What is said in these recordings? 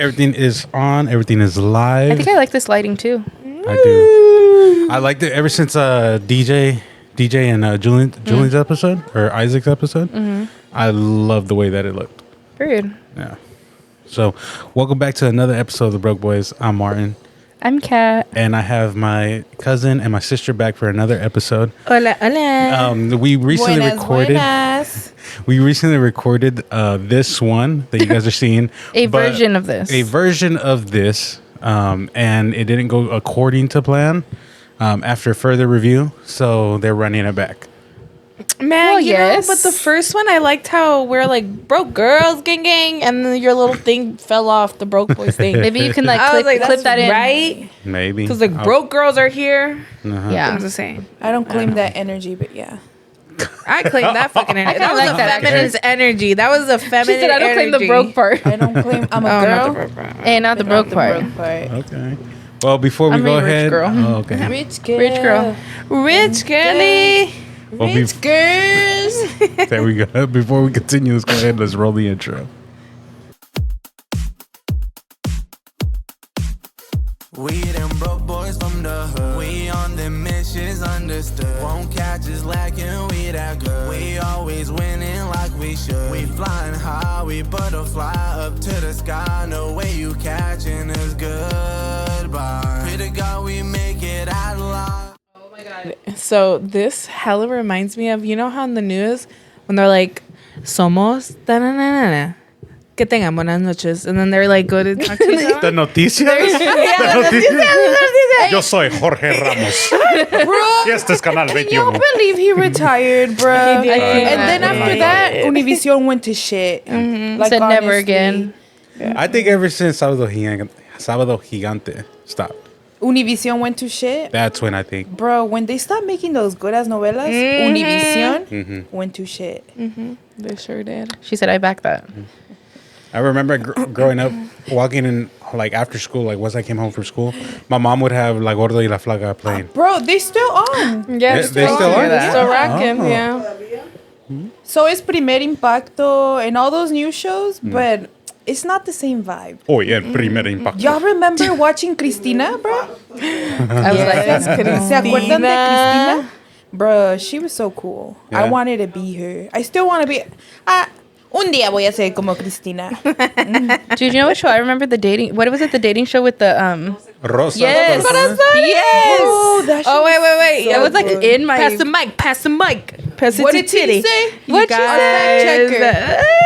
Everything is on. Everything is live. I think I like this lighting too. I do. I liked it ever since DJ and Julian's episode or Isaac's episode. Mm-hmm. I love the way that it looked. Period. Yeah. So, welcome back to another episode of The Broke Boys. I'm Martin. I'm Kat. And I have my cousin and my sister back for another episode. Hola, hola. We recently recorded. Buenas. We recently recorded this one that you guys are seeing. A version of this. And it didn't go according to plan after further review. So they're running it back. Man, well, yes. but the first one, I liked how we're like broke girls, gang, and then your little thing fell off the broke boys thing. Maybe you can clip that in, right? Maybe because broke girls are here. Uh-huh. Yeah, I'm just saying. I don't claim that energy, but yeah. I claim that fucking energy. That was like a that feminist energy. That was a feminine. She said, "I don't claim the broke part." I don't claim I'm a girl. Not the broke part. And not the broke part. Okay. Well, before we I'm go a rich ahead, girl. Oh, okay. Rich girl. Rich girl. Rich girly. Well, Rich girls. There we go. Before we continue, let's go ahead. Let's roll the intro. We them broke boys from the hood. We on them missions understood. Won't catch us lacking, we that good. We always winning like we should. We flying high, we butterfly up to the sky. No way you catching us goodbye. Pray to God we make it out alive. So this hella reminds me of, you know how in the news when they're like, somos ta-na-na-na-na, que tengan buenas noches, and then they're like, go to talk to someone. The noticias. Yo soy Jorge Ramos. Y este es Canal Can you 21. believe he retired, bro? He did. And then after that, Univision went to shit. Like, Said never honestly. again. I think ever since Sábado Gigante stopped. Univision went to shit. That's when I think. Bro, when they stopped making those good ass novelas, Univision went to shit. They sure did. She said, "I back that." I remember growing up, walking in like after school, like once I came home from school, my mom would have La Gorda y La Flaca playing. Bro, they still on. Yeah, They still are? They're still rocking, Oh. yeah. So it's Primer Impacto and all those new shows, but it's not the same vibe. Oh, yeah, el primer impacto. Y'all remember watching Cristina, bro? I was like, ¿Se acuerdan de Cristina? Bro, she was so cool. Yeah. I wanted to be her. I still want to be... un día voy a ser como Cristina. dude, you know what show? I remember the dating. What was it? The dating show with the Rosa. Yes. Yes. Oh, that Oh, wait. It was like in my. Pass the mic. Pass it What to did she Titty. say? What you guys. checker.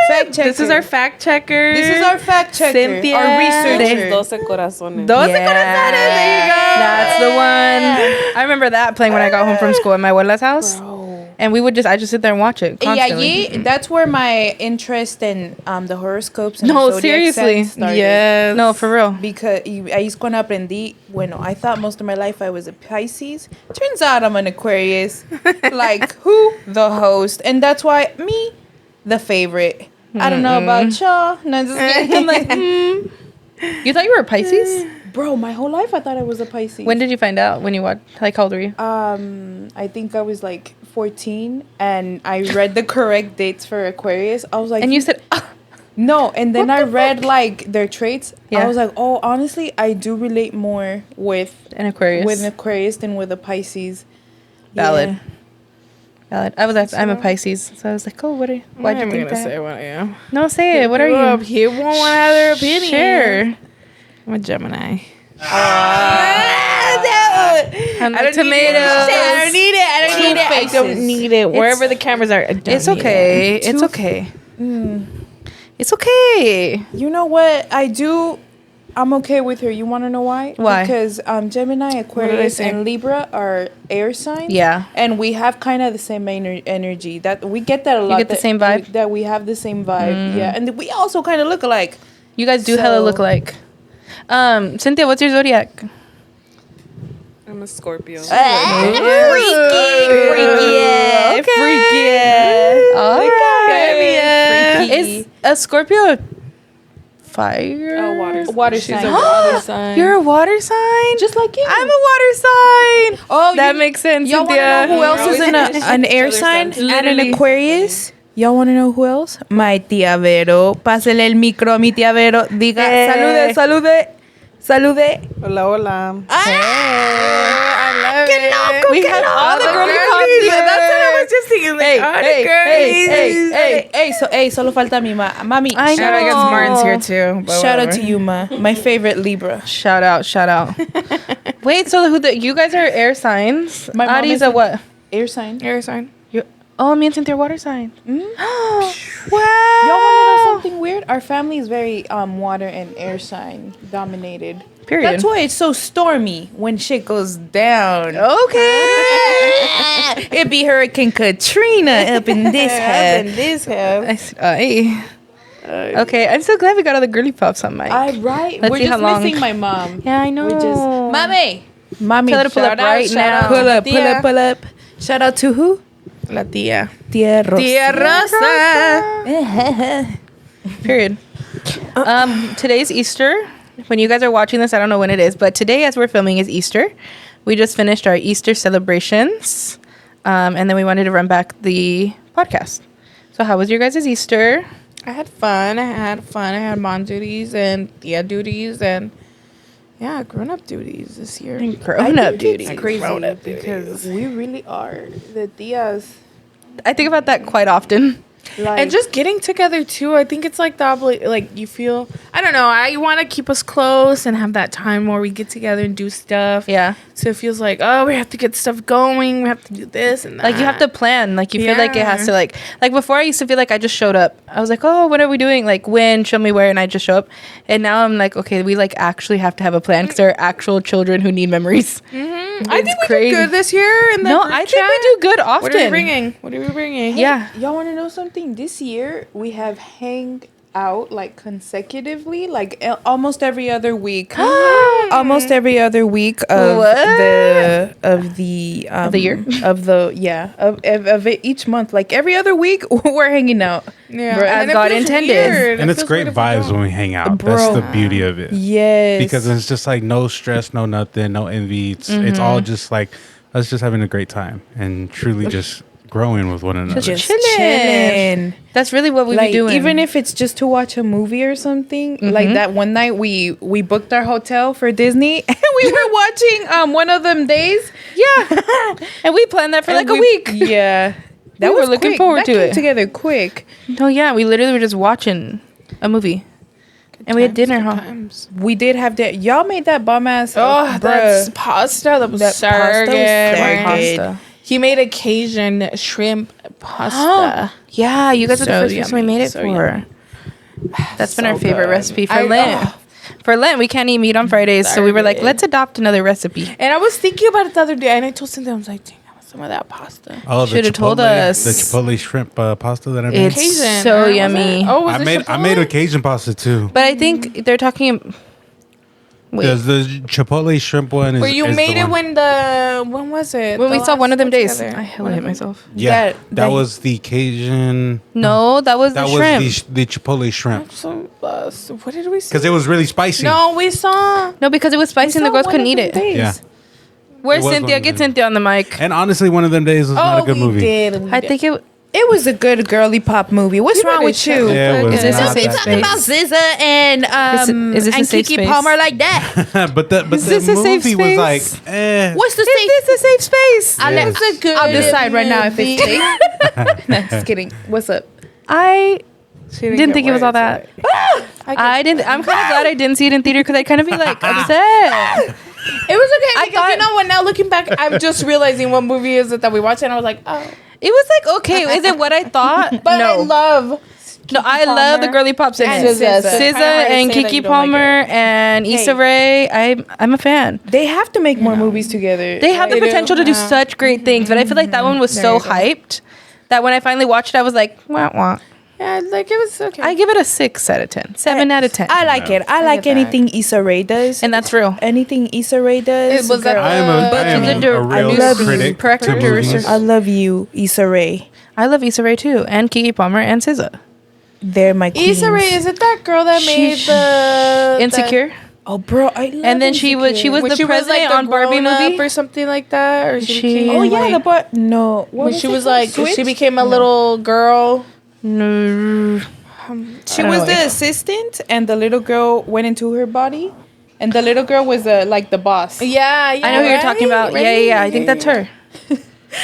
Fact checker. This is our fact checker. This is our fact checker. Cynthia. Our researcher. Doce Corazones. Doce Corazones. There you go. That's the one. I remember that playing when I got home from school at my abuela's house. And we would I just sit there and watch it constantly. Yeah, that's where my interest in the horoscopes and No, the zodiac seriously. signs started. Yes. No, for real. Because ahí es cuando aprendí, bueno, I thought most of my life I was a Pisces. Turns out I'm an Aquarius. Like, who? The host. And that's why, me, the favorite. I don't know about y'all. No, just kidding. I'm like, You thought you were a Pisces? Bro, my whole life I thought I was a Pisces. When did you find out? When you watched? Like, how old were you? I think I was like 14 and I read the correct dates for Aquarius. I was like, And you said, "Ah." no, and then I read like their traits. Yeah. I was like, oh, honestly, I do relate more with an Aquarius. an Aquarius than with a Pisces. Valid. Yeah. Valid. I'm a Pisces, so I was like, oh, why'd you think that? say what I am. No, say it. What are Up you? here won't want to have their opinion. Sure. I'm a Gemini. I'm like tomatoes. I don't need it. I don't need it. Wherever the cameras are, I don't It's need okay. it. It's okay. It's okay. You know what? I'm okay with her. You want to know why? Why? Because Gemini, Aquarius, say? and Libra are air signs. Yeah. And we have kind of the same energy. That we get that a lot. get the same vibe? That we have the same vibe. Yeah. And we also kind of look alike. You guys do hella look alike. Cynthia, what's your zodiac? I'm a Scorpio. Freaky. All right. Is a Scorpio fire? Oh, water. Water She's sign. a water sign. You're a water sign? Just like you. I'm a water sign. Oh, that makes sense, Y'all want to Cynthia. know who else is in Always an air other sign signs. and an Aquarius? Y'all want to know who else? My tía Vero. Pásele el micro a mi tía Vero. Diga, salude. Hola, hola. I love it. We have all the girly girlies. pops here. That's what I was just thinking. Like, all the girlies. Hey, solo falta mi mami. I Shout out, I guess know. Martin's here too. but Shout out whatever. to you, Ma. My favorite Libra. Shout out. Wait, so you guys are air signs? My mom Adi's is a a- what? Air sign. Air sign. Oh, me and Cynthia are water sign. Wow. Wow. Y'all want to know something weird? Our family is very water and air sign dominated. Period. That's why it's so stormy when shit goes down. Okay. It be Hurricane Katrina up in this head. Okay, I'm so glad we got all the girly pops on mic. Right. Let's We're see how just long. missing my mom. Yeah, I know. We're just mommy. Tell her to pull up right now. Pull up. Shout out to who? La tía. Tia Rosa. Tia Rosa. Period. Today's Easter. When you guys are watching this, I don't know when it is, but today, as we're filming, is Easter. We just finished our Easter celebrations, and then we wanted to run back the podcast. So, how was your guys' Easter? I had fun. I had mom duties and tia duties and grown-up duties this year. Grown-up duty. It's crazy because we really are the tias. I think about that quite often. Like, And just getting together too. I think it's like like you feel. I don't know. I want to keep us close and have that time where we get together and do stuff. Yeah. So it feels like, oh, we have to get stuff going. We have to do this and that. Like, you have to plan. Like, you feel like it has to, like before I used to feel like I just showed up. I was like, oh, what are we doing? Like, when, show me where, and I just show up. And now I'm like, okay, we, like, actually have to have a plan because there are actual children who need memories. I think we did good this year. In the No, group I think chat. we do good often. What are we bringing? What are we bringing? Yeah. y'all want to know something? This year we have hang out like consecutively, like almost every other week. Almost every other week of What? the year? of it each month. Like every other week we're hanging out. Yeah. Bro, as And it God feels intended. weird. And It it's feels great weird if we vibes don't. when we hang out. Bro. That's the beauty of it. Yes. Because it's just like no stress, no nothing, no envy. It's all just like us just having a great time and truly just growing with one another. Just chilling. That's really what we Like be doing. even if it's just to watch a movie or something. Like that one night we booked our hotel for Disney and we were watching one of them days. Yeah. And we planned that for like a week. Yeah. We were looking quick. forward That to came it. together quick. No, yeah. We literally were just watching a movie. And we had dinner, huh? We did have that. Y'all made that bomb ass. Oh, that's pasta. That was That so pasta was good. so Right? good. He made a Cajun shrimp pasta. Yeah, you guys are the So first person we yummy, made it so for. yummy. That's been So our favorite good. recipe for I- Lent. For Lent, we can't eat meat on Fridays, so we were like, Started. let's adopt another recipe. And I was thinking about it the other day, and I told Cynthia, I was like, dang, I want some of that pasta. Oh, Shoulda told us. The Chipotle shrimp pasta that I made. It's Cajun. so or was yummy. it? Oh, was I it made Chipotle? a Cajun pasta too. But I think they're talking. Wait, Because the Chipotle shrimp one is. Where you is made the it one. when was it? when we The saw one last of them days. together. I hella hit myself. Yeah, that- that was the Cajun. No, that was That the was shrimp. the Chipotle shrimp. So, what did we see? Because it was really spicy. No, we saw. No, because it was spicy and the girls couldn't eat it. Yeah. Where's It was Cynthia? one of Get them. Cynthia on the mic. And honestly, one of them days was not a good movie. Did. I think it. It was a good girly pop movie. What's You wrong better with check you? it. Yeah, it was Is this a not safe that space? good. About SZA and Is this a and safe Kiki space? Palmer like that. but the Is this a safe movie was like, space? What's the Is safe? this a safe space? Yeah. I'll decide right now if it's safe. No, just kidding. What's up? I She didn't think it was all that. I didn't. I'm kind of glad I didn't see it in theater because I'd kind of be like upset. It was okay I because thought- you know what? Now looking back, I'm just realizing what movie is it that we watched, and I was like, oh. It was like okay. Is it what I thought? But no. I love. No, I love the girly pops in And it. SZA. SZA Kinda hard to and say that Kiki you don't like Palmer it. and Issa Rae. I'm a fan. They have to make more movies together. They have the They do, potential to do yeah. such great things, but I feel like that one was so you go. hyped that when I finally watched it, I was like, wah wah. Yeah, like it was okay. I give it a 6 out of 10. 7 out of 10. I like it. I like get that. anything Issa Rae does. And that's real. Anything Issa Rae does. It was that girl. I am she's a a real love you. critic Correct to producer. movies. I love you, Issa Rae. I love Issa Rae too, and Kiki Palmer and SZA. They're my queens. Issa Rae, is it that girl that made the Insecure. Oh, bro, I love And then she was when the she was president like the on Barbie grown-up movie. or something like that, or she She- became Oh yeah, like, the but no. What when was she it was called? like Switch? she became a little girl. No. She I don't was know. the assistant, and the little girl went into her body, and the little girl was like the boss. Yeah, I know who you're talking about. Yeah. I think that's her.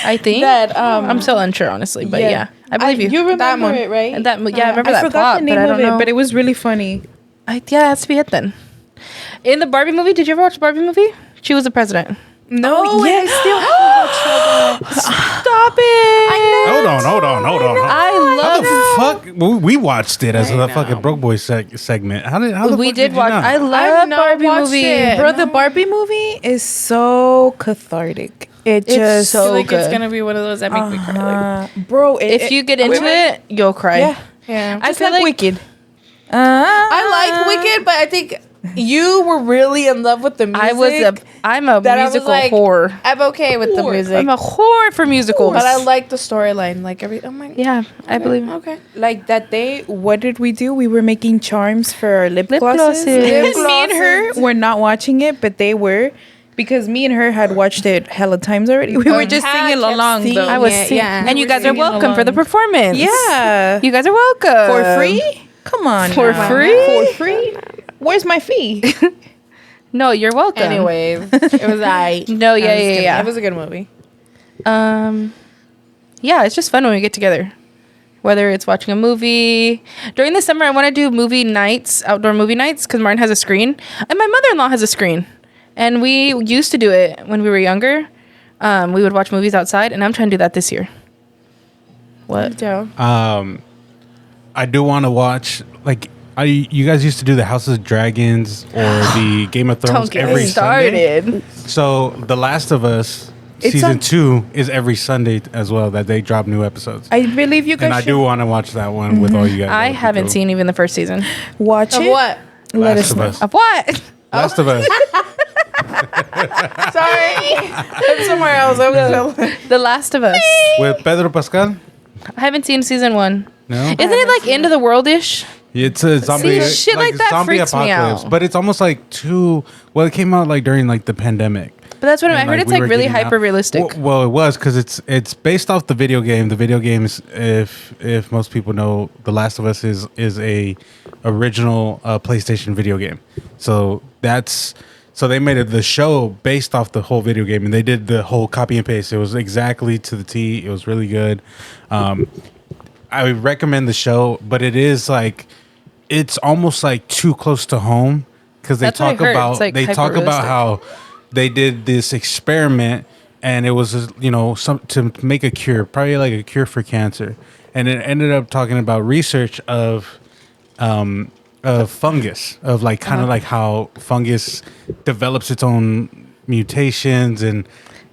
I think. That I'm so unsure, honestly, but yeah, I believe you. You remember one. it, right? And that, yeah, I remember I that forgot plot, the name but I of don't it, know. but it was really funny. Yeah, it has to be it then. In the Barbie movie, did you ever watch the Barbie movie? She was the president. No, yes. Stop it! Hold on. I love. How the fuck? We watched it as a fucking broke boy segment. How the We fuck did you watch. not? I love not Barbie watched movie. it. Bro, the Barbie movie is so cathartic. It It's just so I feel like good. it's gonna be one of those that make me cry. Like, bro. If you get into it, you'll cry. yeah, yeah. I just feel like like Wicked. I like Wicked, but I think you were really in love with the music. I'm a that I was musical like, whore. I'm okay with the music, I'm a whore for musicals. but I like the storyline. Like I'm like, Yeah, I believe. okay. Like that day, what did we do? We were making charms for our lip Lip glosses. glosses. And me and her were not watching it, but they were. Because me and her had watched it hella times already. We were just singing kept along singing though. I was Yeah, singing, yeah. and you We guys were are singing welcome for the along. performance. Yeah. You guys are welcome For free? Come on. For now. free? For free? Where's my fee? No, you're welcome. Anyways, it was No, yeah. It was a good movie. Yeah, it's just fun when we get together. Whether it's watching a movie. During the summer, I want to do movie nights, outdoor movie nights, because Martin has a screen. And my mother-in-law has a screen. And we used to do it when we were younger. We would watch movies outside, and I'm trying to do that this year. What? I do want to watch you guys used to do the House of Dragons or the Game of Thrones Don't get every me Sunday. started. So The Last of Us It's season on- 2 is every Sunday as well that they drop new episodes. I believe you guys And I do want to watch that one with all you guys. That I would be haven't cool. seen even the first season. watch Of it. what? Let Last us of know. Us. Of what? Last of Us. Sorry, I'm somewhere else. The Last of Us. With Pedro Pascal? I haven't seen season 1. No? Isn't it like end of the world-ish? It's a zombie. shit like that zombie freaks me out. But it's almost like it came out like during like the pandemic. But that's what I And, heard. It's we like were really getting out- hyper-realistic. Well, it was because it's based off the video game. The video games, if most people know, The Last of Us is a original PlayStation video game. So they made the show based off the whole video game, and they did the whole copy and paste. It was exactly to the T. It was really good. I would recommend the show, but it is like it's almost like too close to home because they That's what I talk heard. about It's, like, they talk about hyper-realistic. how they did this experiment and it was some to make a cure, probably like a cure for cancer, and it ended up talking about research of fungus, of like kind of like how fungus develops its own mutations and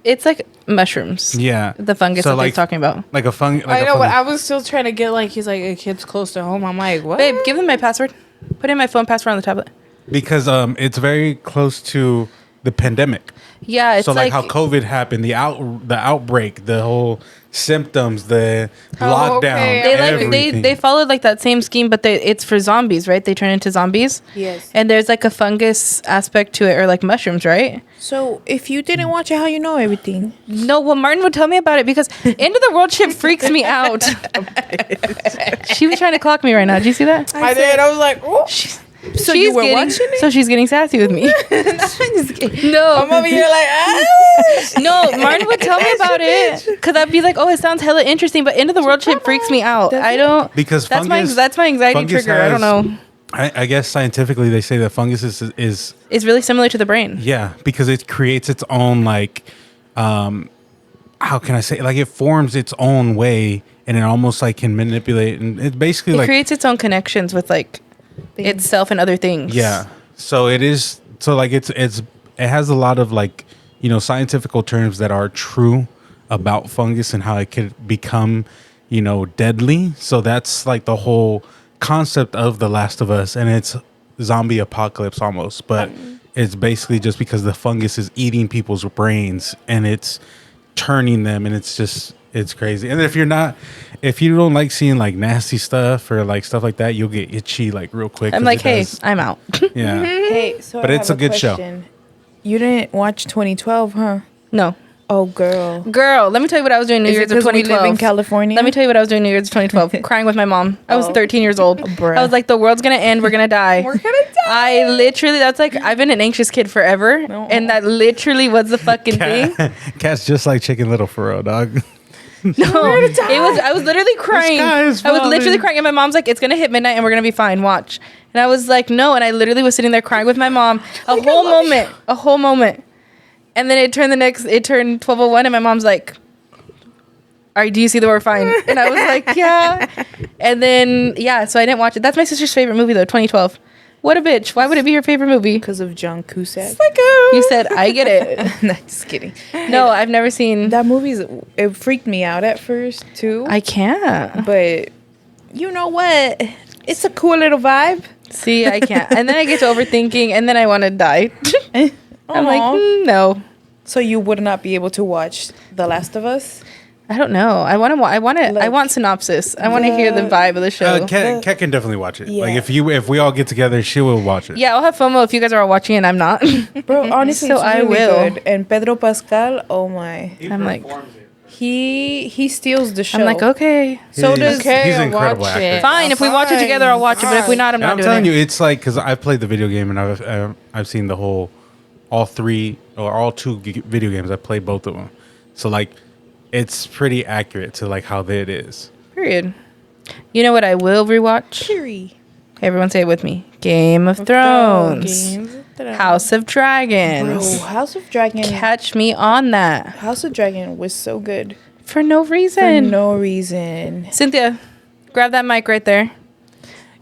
It's like mushrooms. yeah, The fungus So, that like, he's talking about. like a fungus. I know, but I was still trying to get like he's like a kid's close to home. I'm like, what? Babe, give them my password. Put in my phone password on the tablet. because it's very close to the pandemic. Yeah, it's So like how COVID happened, the outbreak, the whole symptoms, the lockdown, okay. they followed like that same scheme, but it's for zombies, right? They turn into zombies. Yes. And there's like a fungus aspect to it, or like mushrooms, right? So if you didn't watch it, how you know everything? No, well, Martin would tell me about it because end of the world shit freaks me out. She was trying to clock me right now. Did you see that? I did. I was like, oh. So you were watching it? So she's getting sassy with me. No, I'm over here like, ah. no, Martin would tell me about it because I'd be like, "Oh, it sounds hella interesting," but end of the world shit freaks me out. I don't because That's fungus, my anxiety fungus trigger. I don't has- know. I guess scientifically they say that fungus is It's really similar to the brain. yeah, because it creates its own like how can I say, like it forms its own way and it almost like can manipulate, and it basically It like creates its own connections with like itself and other things. yeah. So it is, so like it has a lot of like, scientific terms that are true about fungus and how it could become, deadly. So that's like the whole concept of The Last of Us, and it's zombie apocalypse almost, but it's basically just because the fungus is eating people's brains and it's turning them, and it's crazy. And if you don't like seeing like nasty stuff or like stuff like that, you'll get itchy like real quick. I'm 'cause like, it hey, does- I'm out. yeah. Hey, so But I it's have a good show. question. You didn't watch 2012, huh? No. Oh, girl. Girl, let me tell you what I was doing New Is it Year's of 'cause we 2012. live in California? Let me tell you what I was doing New Year's of 2012. Crying with my mom. I was 13 years old. Bruh. I was like, the world's gonna end. We're gonna die. We're gonna die. I literally, that's like, I've been an anxious kid forever, and that literally was the fucking thing. Cat's just like Chicken Little for real, dog. No, it was. I was literally crying. guy is I was literally falling. crying, and my mom's like, "It's gonna hit midnight, and we're gonna be fine. Watch." And I was like, "No," and I literally was sitting there crying with my mom a whole moment, and then it turned 12:01, and my mom's like, "All right, do you see that we're fine?" And I was like, "Yeah," and then so I didn't watch it. That's my sister's favorite movie though, 2012. What a bitch! Why would it be her favorite movie? Because of John Cusack. You said I get it. No, just kidding. No, I've never seen. That it freaked me out at first, too. I can't. But you know what? It's a cool little vibe. See, I can't. And then I get to overthinking, and then I want to die. I'm like, Aw. no. So you would not be able to watch The Last of Us? I don't know. I want synopsis. I want to hear the vibe of the show. Cat can definitely watch it. Yeah. Like if we all get together, she will watch it. Yeah, I'll have FOMO if you guys are all watching and I'm not. Bro, honestly, So it's I really will. good. And Pedro Pascal, oh my. I'm like, He steals the show. I'm like, okay, So does... he's an incredible watch actor. it. fine. If we watch it together, I'll watch it. But if we're not, I'm And not I'm doing telling it. you, it's like because I've played the video game and I've seen the all two video games. I played both of them, so like it's pretty accurate to like how it is. Period. You know what I will rewatch? Fury. Everyone say it with me. Game of Thrones. House of Dragons. Bro, House of Dragon. Catch me on that. House of Dragon was so good. For no For reason. no reason. Cynthia, grab that mic right there.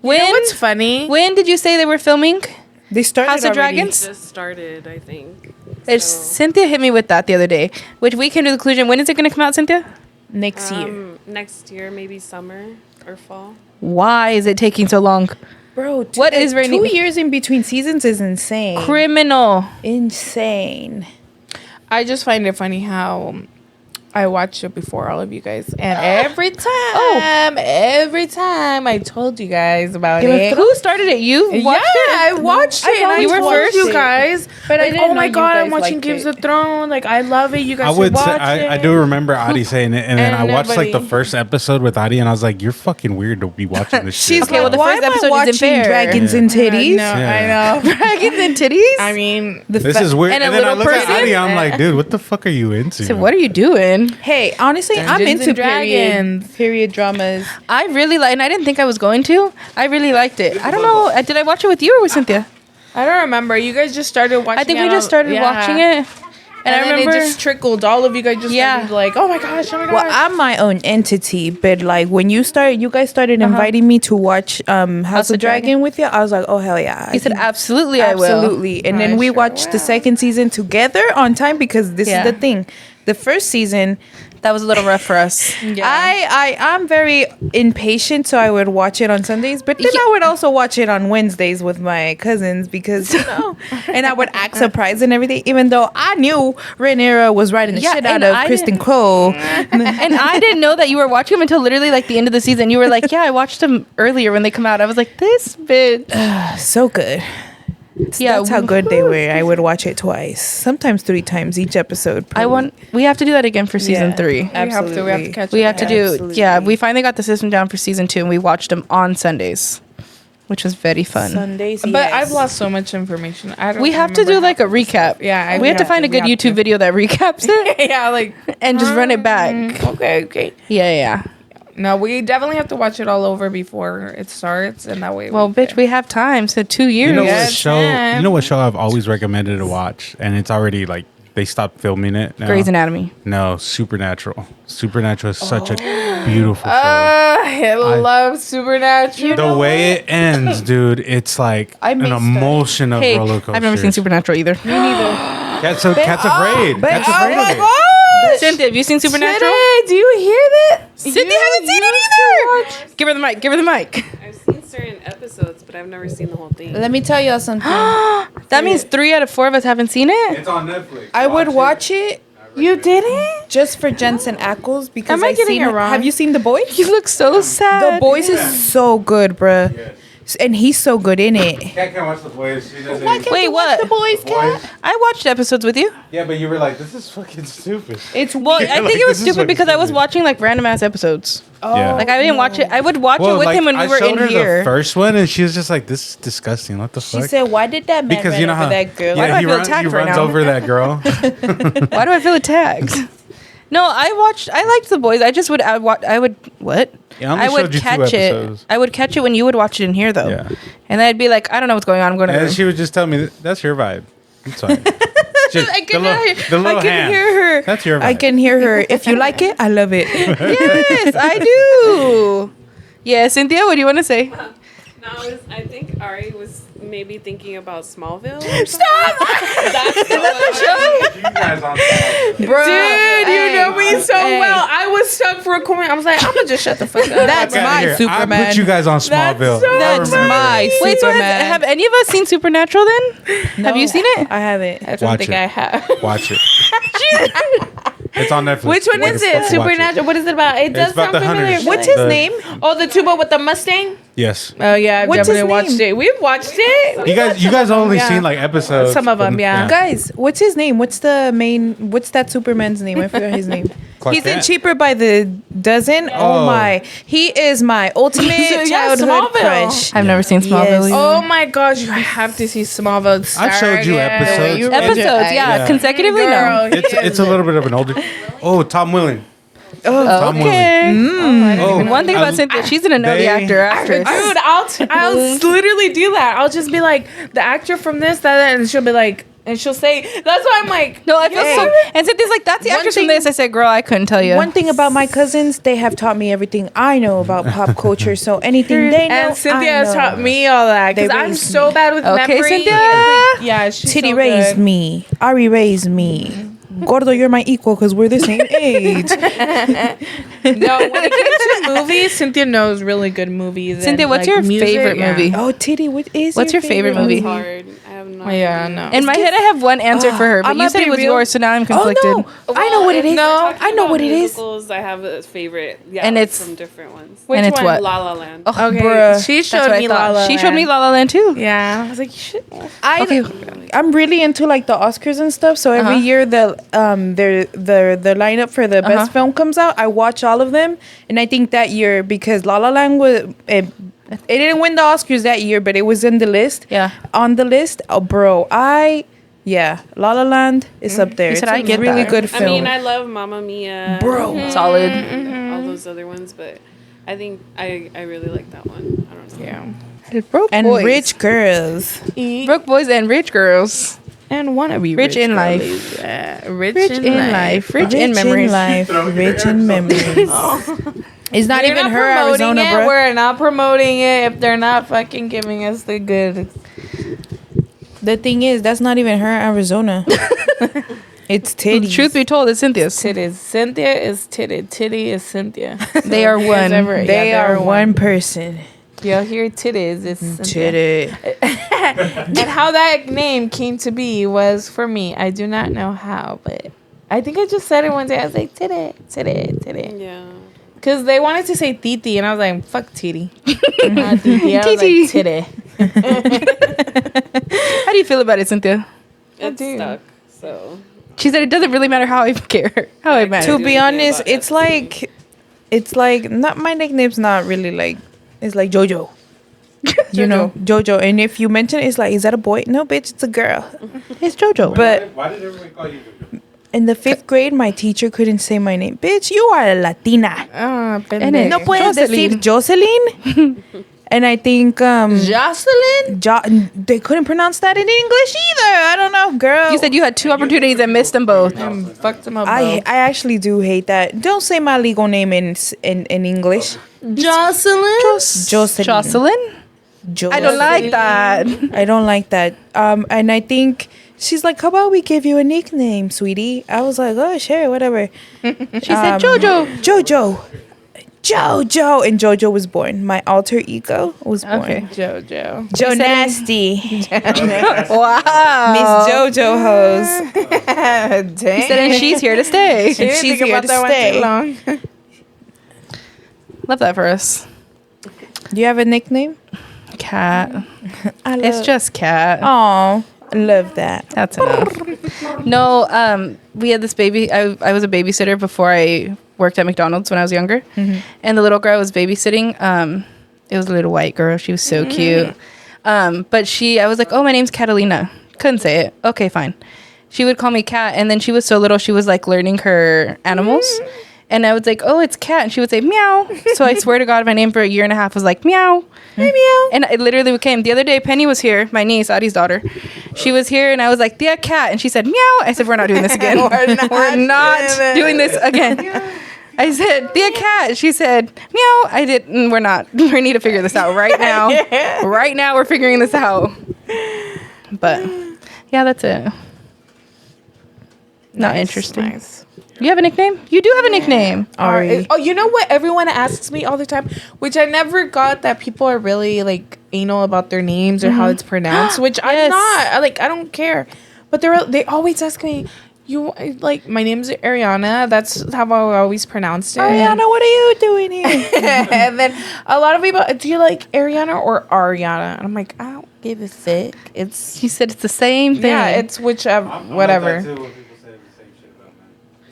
When, You know what's funny? when did you say they were filming? They started House of already. Dragons? Just started, I think. It's, Cynthia hit me with that the other day, which we came to the conclusion. When is it going to come out, Cynthia? Next year. Next year, maybe summer or fall. Why is it taking so long? Bro, What is 2 years in between seasons is insane. Criminal. Insane. I just find it funny how I watched it before all of you guys, and every time I told you guys about it. Who started it? You watched it? I watched it. And You I were told first? you guys. But I Like, didn't oh my know you god, I'm guys watching liked Games it. of Thrones. Like, I love it. You guys I should would say watch it. I do remember Adi saying it, and then And I watched like the nobody- first episode with Adi, and I was like, "You're fucking weird to be watching this shit." She's Okay, well, the why first am I episode watching isn't fair. Dragons and Titties? No, Yeah. I know. Dragons and titties? I mean, This is weird. and And, a then I little look at person? Adi, I'm like, "Dude, what the fuck are you into?" So what are you doing? Hey, honestly, I'm Dungeons into and Dragons. period dramas. I really like, and I didn't think I was going to. I really liked it. I don't know. Did I watch it with you or with Cynthia? I don't remember. You guys just started watching. I think it we just all- started yeah. watching it. And I then remember. it just trickled. All of you guys just started like, oh my gosh, oh my gosh. Well, I'm my own entity, but like when you guys started inviting me to watch House of Dragon with you, I was like, oh hell yeah! he said, absolutely, I will. Absolutely. And then we watched the second season together on time because this is the thing. The first season, That was a little rough for us. I'm very impatient, so I would watch it on Sundays, but then I would also watch it on Wednesdays with my cousins because and I would act surprised and everything, even though I knew Rhaenyra was riding the shit out and of I Kristen didn't- Cole. And I didn't know that you were watching them until literally like the end of the season. You were like, yeah, I watched them earlier when they come out. I was like, this bitch. So good. Yeah, That's how good they were. I would watch it twice, sometimes 3 times each episode. per week. We have to do that again for season 3. we have to catch We up. have to do, we finally got the system down for season 2 and we watched them on Sundays, which was very fun. Sundays. But yes. I've lost so much information. I don't. We have to do remember like a recap. Yeah, we have to find a good we have YouTube to. video that recaps it yeah, like and just run it back. Okay. Yeah. No, we definitely have to watch it all over before it starts, and that way. Well, bitch, we have time. So 2 years. You know what Yes, show? ma'am. You know what show I've always recommended to watch, and it's already like they stopped filming it now. Grey's Anatomy. No, Supernatural. Supernatural is such a beautiful show. I love Supernatural. The way it ends, dude, it's like I an missed emotion of Hey, roller coaster. I've never seen Supernatural either. Cat's afraid. Cat's afraid of it. Cynthia, have you seen Supernatural? Do you hear that? Cynthia hasn't seen it either. Give her the mic. Give her the mic. I've seen certain episodes, but I've never seen the whole thing. Let me tell y'all something. That means 3 out of 4 of us haven't seen it. It's on Netflix. I would watch it You didn't? just for Jensen Ackles because Am I getting seen it wrong? Have you seen The Boys? You look so sad. The Boys is so good, bruh. And he's so good in it. Cat can't watch The Boys. She doesn't. Why can't Wait, you watch what? The Boys, Cat? I watched episodes with you. Yeah, but you were like, this is fucking stupid. It's Well, I think like, it was this is stupid fucking because I was stupid. watching like random ass episodes. Yeah. Like I didn't watch it. I would watch it with him when we were in her here. the first one, and she was just like, "This is disgusting. What the She fuck?" said, "Why did that man because run you know over how that girl?" Why do I feel attacked he right runs now? over that girl. Why do I feel attacked? No, I liked The Boys. I just would. I would what? Yeah, I only I would showed you 2 catch it. episodes. I would catch it when you would watch it in here, though. Yeah. And then I'd be like, I don't know what's going on. I'm going to. And she would just tell me, "That's your vibe." It's fine. I can hear her. That's your vibe. I can hear her. If you like it, I love it. Yes, I do. Yeah, Cynthia, what do you want to say? No, I think Ari was maybe thinking about Smallville. Stop, That's the show. You guys on Smallville. bro. Dude, you know me so Hey. well. I was stuck for a comment. I was like, I'm gonna just shut the fuck up. That's Get outta my here. Superman. I put you guys on Smallville. so- I That's remember. my Wait, so Superman. have any of us seen Supernatural then? Have you seen it? I haven't. I don't Watch think it. I have. Watch it. It's on Netflix. Which one is it? Watch Supernatural. What is it about? It does about sound the familiar. hunters. but What's like- his The- name? Oh, the tuba with the Mustang. Yes. Oh yeah, I've What's his definitely watched name? it. We've watched it. You guys only Yeah. seen like episodes. Some of 'em, but- yeah. Guys, what's his name? What's that Superman's name? I forgot his name. Clark He's in Kent. Cheaper by the Dozen. Oh, Oh. my. He is my ultimate Yeah, childhood Smallville. crush. I've never seen Smallville. Yes. Oh my gosh, you have to see Smallville. I've showed you Start again. episodes. You Episodes, read it. yeah. Consecutively, no. Girl, It's a little bit of an older. Oh, Tom Willing. Tom Okay. Oh, And one thing about Cynthia, she's gonna know the they- actor, actress. Dude, I'll literally do that. I'll just be like the actor from this, that, and she'll be like, and she'll say, that's why I'm like, No, I feel so. And Cynthia's like, that's the One actress from thing- this. I said, girl, I couldn't tell you. One thing about my cousins, they have taught me everything I know about pop culture. So anything they know, and Cynthia I has know. taught me all that because They I'm raised so me. bad with Okay, memory. Cynthia. It's like, yeah, she's Titty so raised good. me. Ari raised me. Gordo, you're my equal because we're the same age. No, when it comes to movies, Cynthia knows really good movies. Cynthia, and, what's like, your music, favorite yeah. movie? Oh, Titty, What's your favorite movie? It's hard. I have no Yeah, idea. no. In my head, I have one answer for her, but I'ma you said be it was real. yours, so now I'm conflicted. Oh, no. I know what it if is. we're No, talking I know about what it is. musicals, I have a favorite. Yeah, And like it's- from different ones. Which And it's one? what? La La Land. Oh, Okay, Bruh. she that's showed what I me La thought. La She showed me Land. La La Land too. Yeah, I was like, you should. Okay. I'm really into like the Oscars and stuff. So every year the lineup for the best film comes out. I watch all of them, and I think that year because La La Land was it didn't win the Oscars that year, but it was in the list. Yeah. On the list, oh, bro, La La Land is up there. You said it's I a get really that. good I film. mean, I love Mamma Mia. Bro. Solid. All those other ones, but I think I really like that one. I don't know. Yeah. Broke and boys. rich girls. Broke boys and rich girls. And wanna be Rich in life. Rich, Rich in life. Rich in memories. life. Rich in memories. It's not We're even not her promoting Arizona, it. bro. We're not promoting it if they're not fucking giving us the good. The thing is, that's not even her Arizona. It's titties. Truth be told, it's Cynthia's. Titties. Cynthia is titty. Titty is Cynthia. They are one. They are one person. Y'all hear titties. It's Cynthia. Titty. And how that name came to be was for me. I do not know how, but I think I just said it one day. I was like, titty, titty, titty. Yeah. Because they wanted to say titi, and I was like, fuck titty. Not titi. I was Titi. like, titty. How do you feel about it, Cynthia? It's do. stuck. So She said it doesn't really matter how I care. How I manage. To do be anything honest, about it. it's like not my nickname's not really like it's like JoJo. You know, JoJo. And if you mention it, it's like, is that a boy? No, bitch, it's a girl. It's JoJo. But Why did everyone call you? in the 5th grade, my teacher couldn't say my name. Bitch, you are a Latina. And it- No puedes decir Jocelyn. And I think Jocelyn? they couldn't pronounce that in English either. I don't know, girl. You said you had 2 opportunities and missed them both. Fucked them up. I actually do hate that. Don't say my legal name in English. Jocelyn? Jocelyn. Jocelyn? I don't like that. I don't like that. And I think she's like, "How about we give you a nickname, sweetie?" I was like, "Oh, sure, whatever." She said JoJo. Jojo, and Jojo was born. My alter ego was born. Okay. Jojo. Joe Nasty, Wow. Miss Jojo Hose. Dang. He said, and she's here to stay. She didn't she's think here about to that stay. one too long. Love that for us. Do you have a nickname? Cat. I It's just Cat. Oh, love that. That's enough. No, we had this baby. I was a babysitter before I worked at McDonald's when I was younger. And the little girl I was babysitting, it was a little white girl. She was so cute. But I was like, oh, my name's Catalina. Couldn't say it. Okay, fine. She would call me Cat. And then she was so little, she was like learning her animals. And I was like, oh, it's Cat. And she would say, meow. So I swear to God, my name for a year and a half was like, meow. Hey, meow. And it literally became, the other day, Penny was here, my niece, Adi's daughter. She was here, and I was like, Tia, Cat. And she said, meow. I said, we're not doing this again. We're not doing this again. I said, Tia, Cat. She said, meow. I didn't, we're not. We need to figure this out right now. Right now, we're figuring this out. But, yeah, that's it. Not interesting. Nice. You have a nickname? You do have a nickname. Ari. Oh, you know what? Everyone asks me all the time, which I never got that people are really like anal about their names or how it's pronounced, which I'm not. I don't care. But they always ask me, you like my name's Ariana. That's how I always pronounced it. Ariana, what are you doing here? And then a lot of people, do you like Ariana or Ariana? And I'm like, I don't give a fuck. It's She said it's the same thing. yeah, it's whichever, whatever.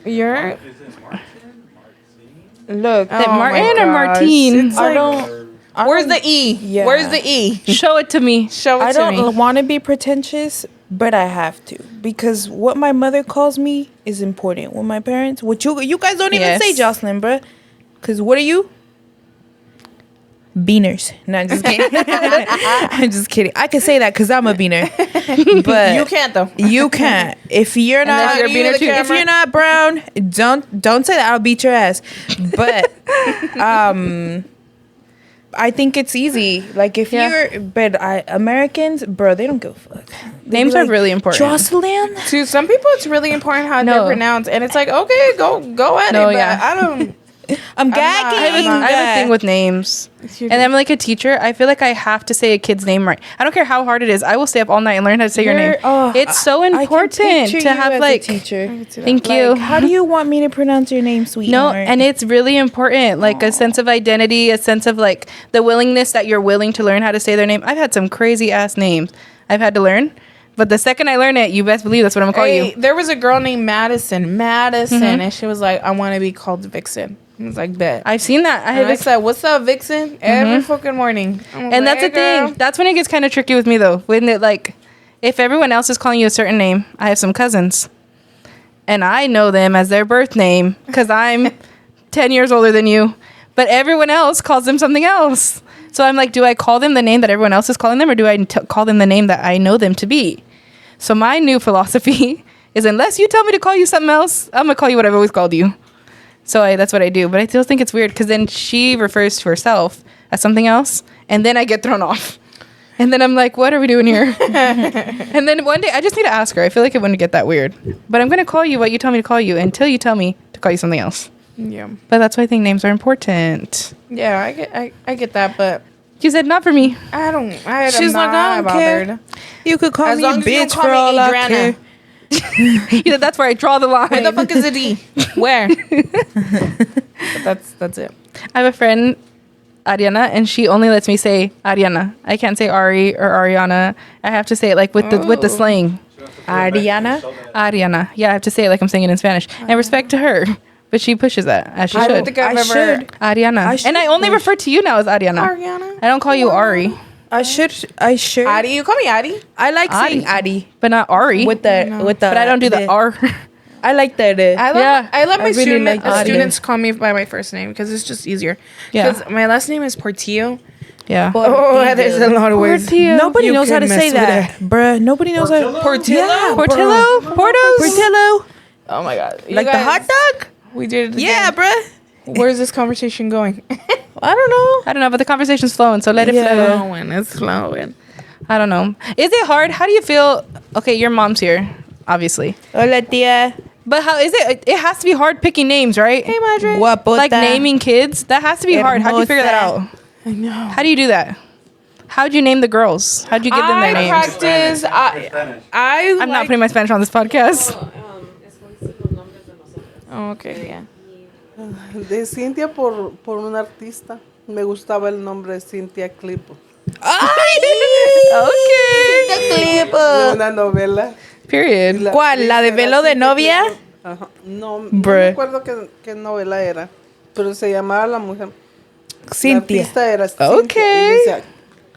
You're Look, Is it Oh my Martin or gosh. Martine? It's I like- don't. Where's the E? Yeah. Where's the E? Show it to me. Show it I to me. don't want to be pretentious, but I have to because what my mother calls me is important. With my parents, what you guys don't even Yes. say, Jocelyn, bruh. Because what are you? Beaners. No, I'm just kidding. I'm just kidding. I can say that because I'm a beaner, but You can't though. You can't. If you're not, you're a beaner too. if you're not brown, don't say that. I'll beat your ass. But I think it's easy. Like if Americans, bro, they don't give a fuck. They Names be are like, really important. Jocelyn. To some people, it's really important how No. they're pronounced, and it's like, okay, go at No, it. But yeah. I don't. I'm not- gagging. I have a thing with names. And I'm like a teacher. I feel like I have to say a kid's name right. I don't care how hard it is. I will stay up all night and learn how to say your name. It's so I can important picture to you have as a like. teacher. Thank Like, you. how do you want me to pronounce your name, No, sweetheart? and it's really important. Like a sense of identity, a sense of like the willingness that you're willing to learn how to say their name. I've had some crazy ass names I've had to learn. But the second I learn it, you best believe that's what I'm gonna call you. There was a girl named Madison, and she was like, I want to be called Vixen. I was like, bet. I've seen that. I said, what's up, Vixen? Every fucking morning. And that's the thing. That's when it gets kind of tricky with me, though. When it like, if everyone else is calling you a certain name, I have some cousins, and I know them as their birth name because I'm 10 years older than you, but everyone else calls them something else. So I'm like, do I call them the name that everyone else is calling them, or do I call them the name that I know them to be? So my new philosophy is, unless you tell me to call you something else, I'm gonna call you what I've always called you. So that's what I do. But I still think it's weird because then she refers to herself as something else, and then I get thrown off. And then I'm like, what are we doing here? And then one day I just need to ask her. I feel like it wouldn't get that weird. But I'm going to call you what you tell me to call you until you tell me to call you something else. Yeah. But that's why I think names are important. Yeah, I get that, but You said not for me. I don't. She's like, I don't care. You could call As me a long as you don't bitch call for me all I Adriana. care. You said that's where I draw the line. Where the fuck is the D? Where? But that's it. I have a friend, Ariana, and she only lets me say Ariana. I can't say Ari or Ariana. I have to say it like with the slang. Ariana. Ariana. Yeah, I have to say it like I'm saying it in Spanish. And respect to her. But she pushes that as she I don't should. think I've I ever. should. Ariana. And I only refer to you now as Ariana. Ariana. I don't call you Ari, I should. Adi, you call me Adi. I like saying Adi. Adi but not Ari. with the. But I don't do the R. I like that. I let my really like Adi. students call me by my first name because it's just easier. Yeah. Because my last name is Portillo. Yeah. There's a lot of words. Portillo. Nobody You knows how can to mess say with that, bruh. Nobody knows how. Portillo? Yeah, Portillo? Portos? Portillo. Oh my god. You Like the guys, hot dog. We did it. Yeah, Again. bruh. Where's this conversation going? I don't know. I don't know, but the conversation's flowing, so let it Yeah. flow. Flowing. It's flowing. I don't know. Is it hard? How do you feel? Okay, your mom's here, obviously. Hola, tia. But how is it? It has to be hard picking names, right? Hey, Madre. Guapota. Like naming kids. That has to be hard. How do you figure that out? I know. How do you do that? How'd you name the girls? How'd you give them their names? Practice. I'm not putting my Spanish on this podcast. Oh, okay, yeah. De Cintia por un artista. Me gustaba el nombre Cintia Clipo. Okay. De una novela. Period. La ¿Cuál? ¿La de actriz velo era de novia? Ajá. No, no Bruh. me acuerdo qué novela era, pero se llamaba La Mujer. Cynthia. La artista era Cynthia. Okay. Y decía,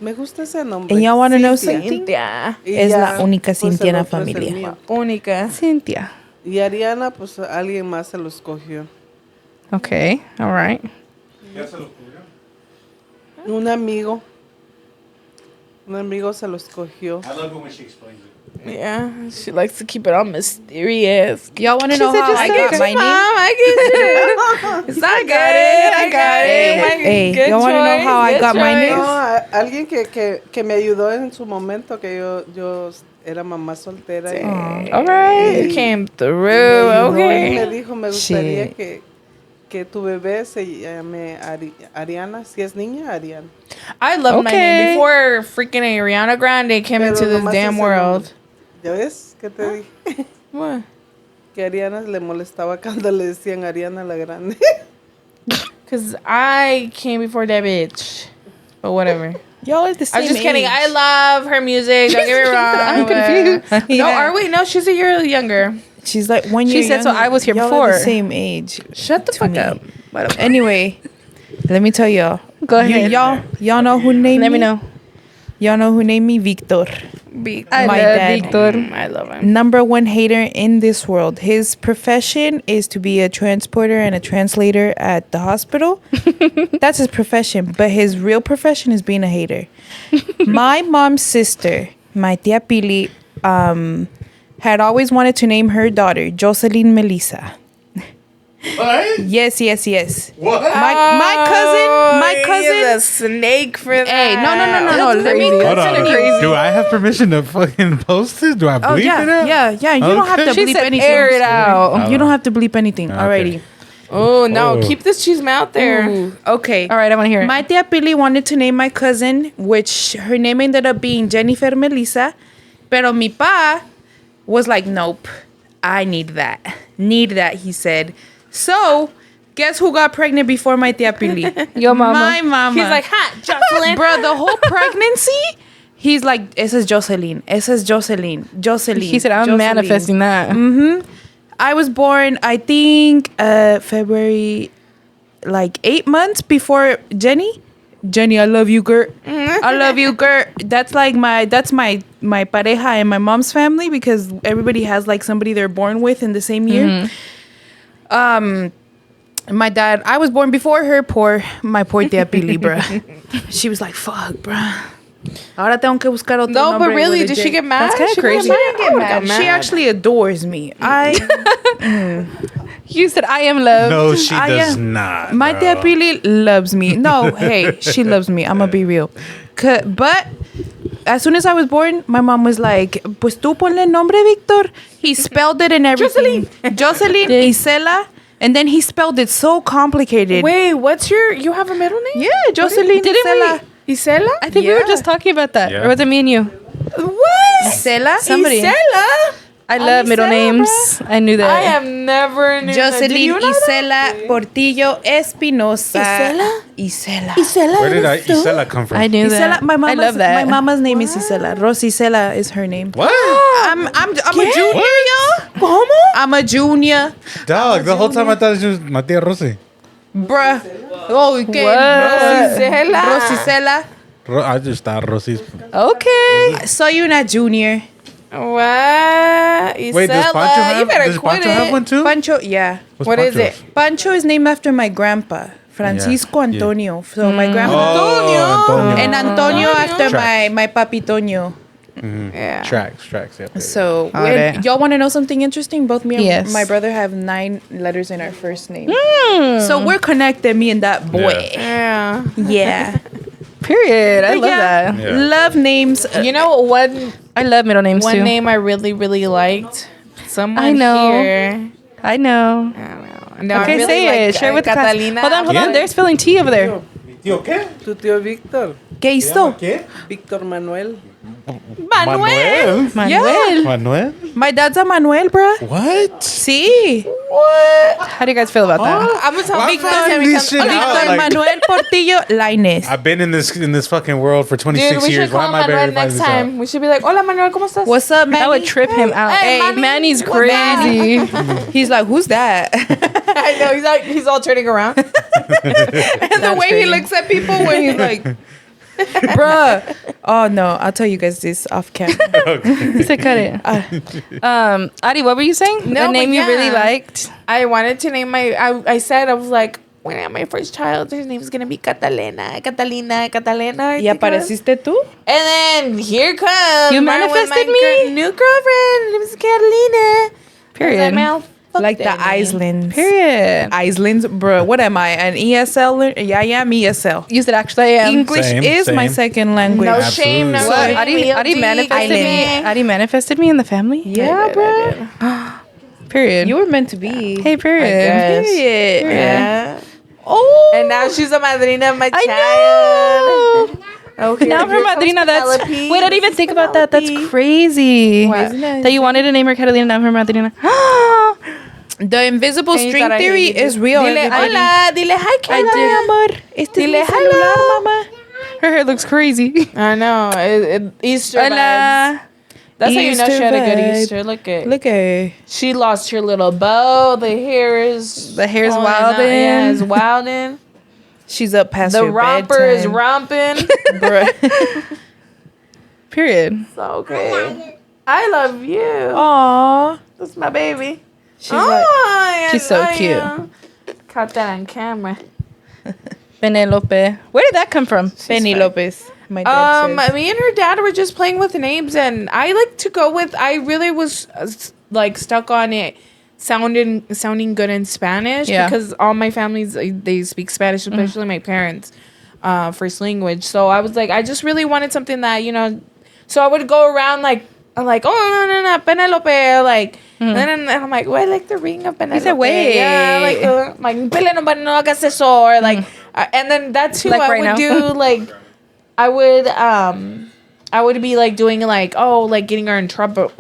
me gusta ese nombre. And y'all wanna know Cynthia. something? Cynthia. Y Es ya, la única pues, Cynthia en la el otro es el familia. mío. Única. Cynthia. Y Ariana, pues alguien más se lo escogió. Okay. All right. Un amigo. Un amigo se lo escogió. I love it when she explains it. Yeah, she likes to keep it all mysterious. Y'all want to She know said how just I say got it. my name? I get you. I got it. Hey, y'all want to know how I got my name? No, alguien que me ayudó en su momento, que yo era mamá soltera. Y, All right. It came me through. ayudó y me Okay. dijo, me gustaría Shit. que tu bebé se llame Ariana. Si es niña, Ariana. I loved my Okay. name before freaking Ariana Grande came Pero into this nomás damn ese world. nombre. ¿Ya ves? ¿Qué te dije? What? Que Ariana le molestaba cuando le decían Ariana la Grande. Because I came before that bitch. But whatever. Y'all are the same I'm just kidding. age. I love her music. Don't get me wrong. I'm but- confused. No, Yeah. are we? No, she's a year younger. She's like 1 She year said, so younger. I was here Y'all before. Are the same age. Shut the fuck me. up. Anyway, let me tell y'all. Go ahead. Y'all know who named Let me? me know. Y'all know who named me? Victor. I My love dad. Victor. I love him. Number one hater in this world. His profession is to be a transporter and a translator at the hospital. That's his profession. But his real profession is being a hater. My mom's sister, my tia Pili, had always wanted to name her daughter Jocelyn Melissa. What? Yes. What? My cousin. He's a snake for that. Hey, no. That's Let me crazy. Hold That's on. crazy. Do I have permission to fucking post this? Do I bleep Oh it out? yeah. You don't have to Okay. She bleep said anything. air it out. You don't have to bleep anything. Okay. Alrighty. Oh, no. Oh. Keep this cheese out there. Ooh, okay. All right, I want to hear it. My tia Pili wanted to name my cousin, which her name ended up being Jennifer Melissa. Pero mi pa was like, nope, I need that. Need that, he said. So, guess who got pregnant before my tia Pili? Your mama. My mama. He's like, hot, Jocelyn. Bro, the whole pregnancy, he's like, esa es Jocelyn. Jocelyn. He said, I'm Jocelyn." manifesting that. I was born, I think, February, like 8 months before Jenny. Jenny, I love you, Gert. I love you, Gert. That's like my pareja in my mom's family because everybody has like somebody they're born with in the same year. My dad, I was born before her. My poor tia Pili, bruh. She was like, fuck, bruh. Ahora tengo que buscar otro No, nombre but really, with a did J. she get mad? That's kinda She got crazy. mad? She didn't I get would've mad. got She actually adores me. You said, I am love. No, she I does am- not. My bro. tia Pili loves me. No, hey, she loves me. I'm gonna be real. But as soon as I was born, my mom was like, pues tú ponle nombre, Victor. He spelled it and everything. Jocelyn Isela. And then he spelled it so complicated. Wait, you have a middle name? Yeah, Jocelyn Didn't Isela. Isela? I think we were Yeah. just talking about that. Yeah. Or was it me and you? What? Isela. Somebody. Isela? I love middle Isela, names. I knew that. I have never knew that. Did Jocelyn you know that? Isela Portillo Espinosa. Isela? Isela. Isela? Where did Isela come from? I knew Isela, that. my I mama's, love that. My mama's name is Isela. Rosicela is her name. What? I'm a junior, y'all. ¿Cómo? I'm a junior. Dog, the whole time I thought it was Matia Rossi. Bruh. Oh, okay. Rosicela. Rosicela. I just thought Rossi's. Okay. Soy una junior. What? Isela. Wait, does Pancho You have, better does quit Pancho it. have one too? Pancho, yeah. What's What is Pancho's? it? Pancho is named after my grandpa, Francisco Yeah. Antonio. So my grandpa. Oh, Antonio. And Antonio after Tracks. my papi Toño. Yeah. Tracks. Yep. So, Alright. y'all want to know something interesting? Both me and Yes. my brother have 9 letters in our first name. So we're connected, me and that boy. Yeah. Yeah. Period. I love Yeah. that. Yeah. Love names. You know one I love middle names too. name I really, really liked? Someone I know. here. I know. I don't know. No, I Okay, really say like, it. Share with the class. Catalina. Hold on. ¿Quién? There's spilling tea over there. ¿Tío qué? Tu tío Víctor. ¿Qué hizo? ¿Qué? Víctor Manuel. Manuel. Manuel. Manuel? My dad's a Manuel, bruh. What? Sí. How do you guys feel about that? I'm gonna tell Why Victor. finding this shit out? Victor Like, Manuel Portillo Lainez. I've been in this fucking world for 26 Dude, we years. should Why call am I Manuel barely finding next this out? time. We should be like, "Hola, Manuel, ¿cómo estás?" What's up, man? That would trip him out. Hey, Manny, Manny's what's that? crazy. He's like, who's that? I know he's all turning around. And the way he looks at people when he's like, bruh. Oh no, I'll tell you guys this off camera. He said, cut it. Adi, what were you saying? No, A name but you really yeah. liked? I wanted to name I said I was like, when I have my first child, his name's gonna be Catalina. I ¿Y think it was. apareciste tú? And then here comes You Martin with manifested my me? new girlfriend. Her name is Catalina. Period. Like the Islands. Period. Islands, bro. What am I? An ESL? Yeah, I am ESL. You said actually I am. English Same, is my same. second language. No Absolutely. shame, no What? shame. Adi manifested me. Adi manifested me in the family. Yeah, bro. Period. You were meant to be. Hey, period. guess. Period. Yeah. Oh. And now she's a madrina of my I child. Okay, Now here her comes madrina, that's... Penelope. Wait, I didn't even think about that. That's Penelope. crazy. What? That you wanted to name her Catalina, now her madrina. The invisible And you string thought I theory hated you. is real. Dile everybody. hola, dile hi, I Kayla. did, amor. Este es mi Dile celular, hello. mama. Her hair looks crazy. I know. Easter vibes. Hola. That's how you know she had a good Easter Easter. Look at Look at her. She lost her little bow. The hair's wilding. Yeah, it's wilding. She's up past The her romper is bedtime. romping. Bruh. Period. So okay. I love you. Aww. That's my baby. She's like, She's so cute. Caught that on camera. Penelope. Where did that come from? Penny Lopez. My dad says. Me and her dad were just playing with names, and I like to go with. I really was like stuck on it, sounding good in Spanish because all my families they speak Spanish, especially my parents, first language. So I was like, I just really wanted something that So I would go around like oh no Penelope like. And then I'm like, well, I like the ring of Penelope. He said, wait. Yeah, like Pele no hagas eso, or like, and then that's who Like I right would now. do. Like, I would be like doing like getting her in trouble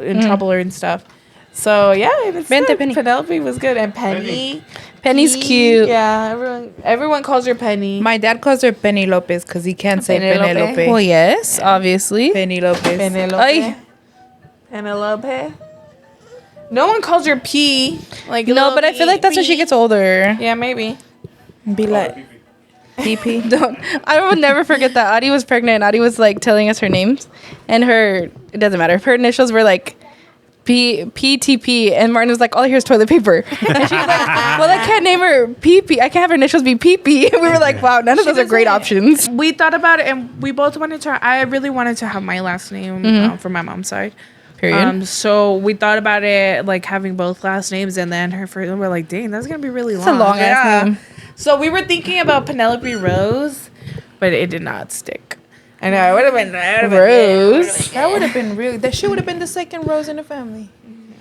and stuff. So yeah, it's Vente, good. Penny. Penelope was good, and Penny. Penny's cute. Yeah, everyone calls her Penny. My dad calls her Penny Lopez because he can't say Penelope. Penelope. Well, yes, obviously. Penny Lopez. Penelope. Ay. Penelope. No one calls her P. Like No, but I feel like that's when she gets older. Yeah, maybe. Be like, PP. I will never forget that Adi was pregnant and Adi was like telling us her names, and it doesn't matter. Her initials were like PTP, and Martin was like, all I hear is toilet paper. And she was like, well, I can't name her PP. I can't have her initials be PP. And we were like, wow, none of those are great options. We thought about it, and we both wanted to. I really wanted to have my last name for my mom's side. Period. So we thought about it, like having both last names, and then her first. We're like, dang, that's gonna be really long. It's a long ass name. So we were thinking about Penelope Rose, but it did not stick. I know it would have been Rose. That would have been really. That she would have been the second Rose in the family.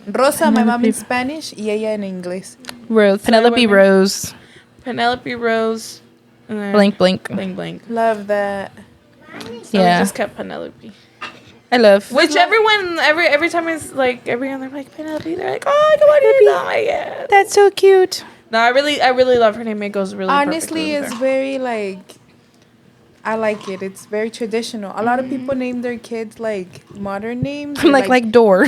Rosa, my mom in Spanish, y ella en inglés. Rose. Penelope Rose. Penelope Rose. And then Blank, blank. blank, blank. Love that. So we Yeah. just kept Penelope. I love. Which everyone, every time it's like everyone, they're like Penelope. They're like, oh, come on, you know, my God. That's so cute. No, I really love her name. It goes really Honestly, perfectly with it's her. very like. I like it. It's very traditional. A lot of people name their kids like modern names. I'm like door.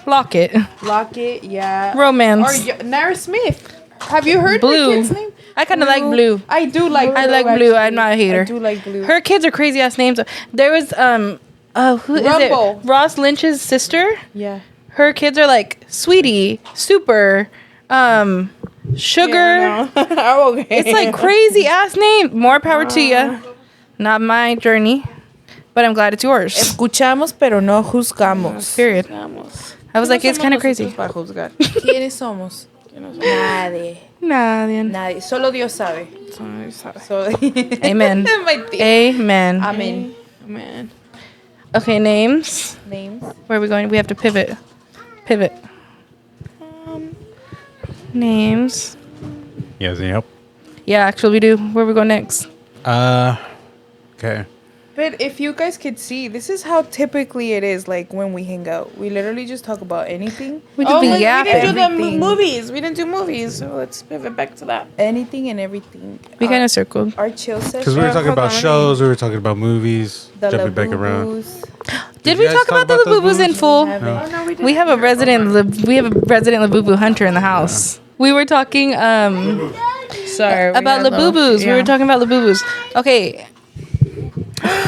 Locket. Locket, yeah. Romance. Or Nara Smith. Have you heard Blue. her kid's name? I kind of like blue. I do like blue. I like blue. I'm not a hater. I do like blue. Her kids are crazy ass names. There was who is Rumble. it? Ross Lynch's sister. Yeah. Her kids are like Sweetie, Super, Sugar. Yeah, no. I'm okay. It's like crazy ass name. More power to you. Not my journey, but I'm glad it's yours. Escuchamos, pero no juzgamos. Period. Vamos. I was like, it's kind of crazy. Para juzgar. ¿Quiénes somos? Nadie. Nadie. Nadie. Solo Dios sabe. So, Amen. My tía. Amen. Amen. Man. Okay, names. Names. Where are we going? We have to pivot. Pivot. Names. You guys need help? Yeah, actually we do. Where we go next? Okay. But if you guys could see, this is how typically it is. Like when we hang out, we literally just talk about anything, We just be we yapping. didn't do the Everything. movies. We didn't do movies. So let's pivot back to that. anything and everything. We kind of circled. Our chill session. Because we were talking hold about on. shows, we were talking about movies, the jumping back around. Labubus. Did you we guys talk about the those Labubus in movies? full? Haven't. We have a resident. We have a resident Labubu hunter in the house. We were talking Sorry. about Labubus. We were talking about Labubus. Okay.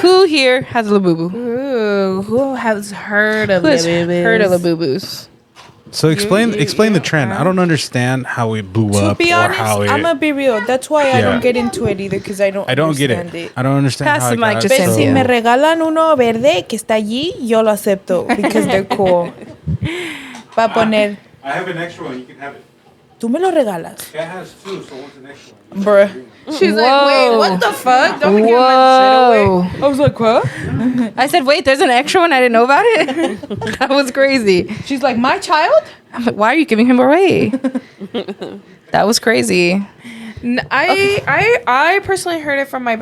Who here has a Labubu? Ooh, who has heard of Who has Labubus? heard of Labubus? So explain the trend. I don't understand how it blew To up be or honest, how it. I'm gonna be real. That's why I Yeah. don't get into it either, because I don't get understand it. I don't understand Pass how the it mic got to But Cynthia. si so. me regalan uno verde que está allí, yo lo acepto because they're cool. Va a poner, I have an extra one. You can have it. tú me lo regalas, Cat has two, so what's the next one? bruh. She's like, wait, what the fuck? Don't give my shit away. Whoa! I was like, what? I said, wait, there's an extra one. I didn't know about it. That was crazy. She's like, my child? I'm like, why are you giving him away? That was crazy. I personally heard it from my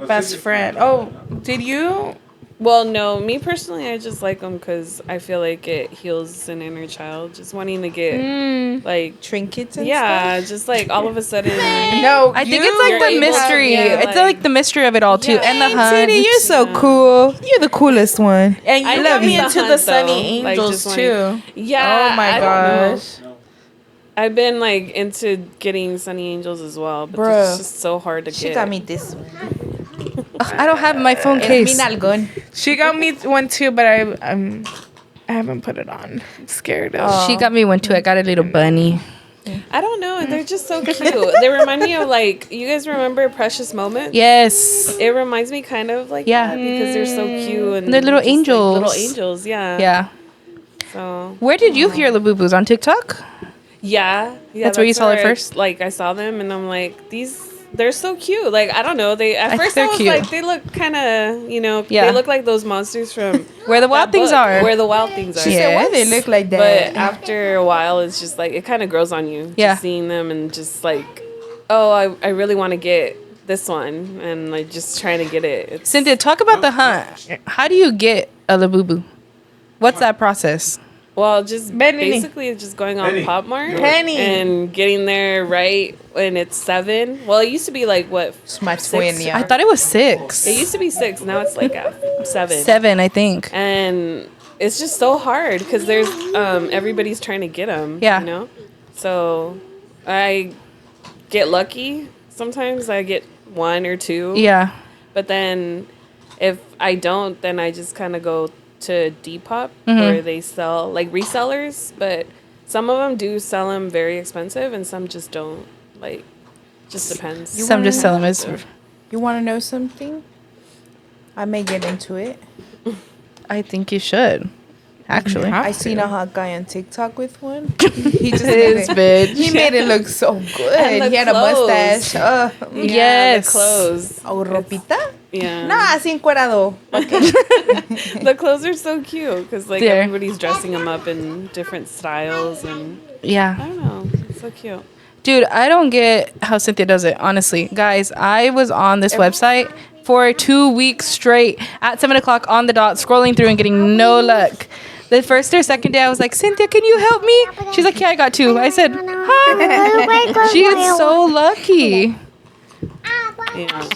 best friend. Oh, did you? Well, no, me personally, I just like them because I feel like it heals an inner child. Just wanting to get like Trinkets and yeah, just like all of a sudden. No, I think it's like You're the able to- mystery. yeah, It's like- like the mystery of it all too, Yeah. and the stuff. hunt. City, you're so cool. You're the coolest one. And I you love got me the into hunt, the Sunny though. Like, Angels just too. Yeah. Oh my I don't know. gosh. I've been like into getting Sunny Angels as well, but Bruh. it's just so hard to She get. got me this one. Ugh, I don't have my phone Es case. mi nalgón. She got me one too, but I haven't put it on. I'm scared of. She got me one too. I got a little bunny. I don't know. They're just so cute. They remind me of like you guys remember Precious Moments? Yes. It reminds me kind of like Yeah. that because they're so cute and They're little just, like, angels. little angels, yeah. Yeah. So Where did you hear Labubus on TikTok? yeah, That's where you saw it first? Like I saw them and I'm like they're so cute. Like I don't know. They I at think first they're I was cute. like they look kind of Yeah. they look like those monsters from Where the wild that things book, are. Where the wild things are. She said, why they look like But that? after a while, it's just like it kind of grows on you. Yeah. Just seeing them and just like, oh, I really want to get this one and like just trying to get it. It's, Cynthia, talk about the hunt. How do you get a Labubu? What's that process? well, just Benny. basically it's just going on Pop Mart Penny. and getting there right when it's 7. Well, it used to be like what? It's my 6? twin, yeah. I thought it was 6. It used to be 6. Now it's like at 7. 7, I think. And it's just so hard because there's everybody's trying to get them. Yeah. You know, so I get lucky. Sometimes I get 1 or 2. Yeah. But then if I don't, then I just kind of go to Depop Mm-hmm. where they sell like resellers. But some of them do sell them very expensive, and some just don't. Like, just depends. Some just sell them as. You want to know something? I may get into it. I think you should. Actually. I seen a hot guy on TikTok with one. He just made This it, bitch. he made it look so good. And the He had a clothes. mustache. Yeah, Yes. the clothes. Oh, ropita? Yeah. Nah, así encuerado. The clothes are so cute because like They're- everybody's dressing them up in different styles, and I Yeah. don't know, it's so cute. Dude, I don't get how Cynthia does it, honestly. Guys, I was on this website for 2 weeks straight at 7 o'clock on the dot, scrolling through and getting no luck. The first or second day, I was like, Cynthia, can you help me? She's like, yeah, I got 2. I said, huh? She is so lucky. Yeah.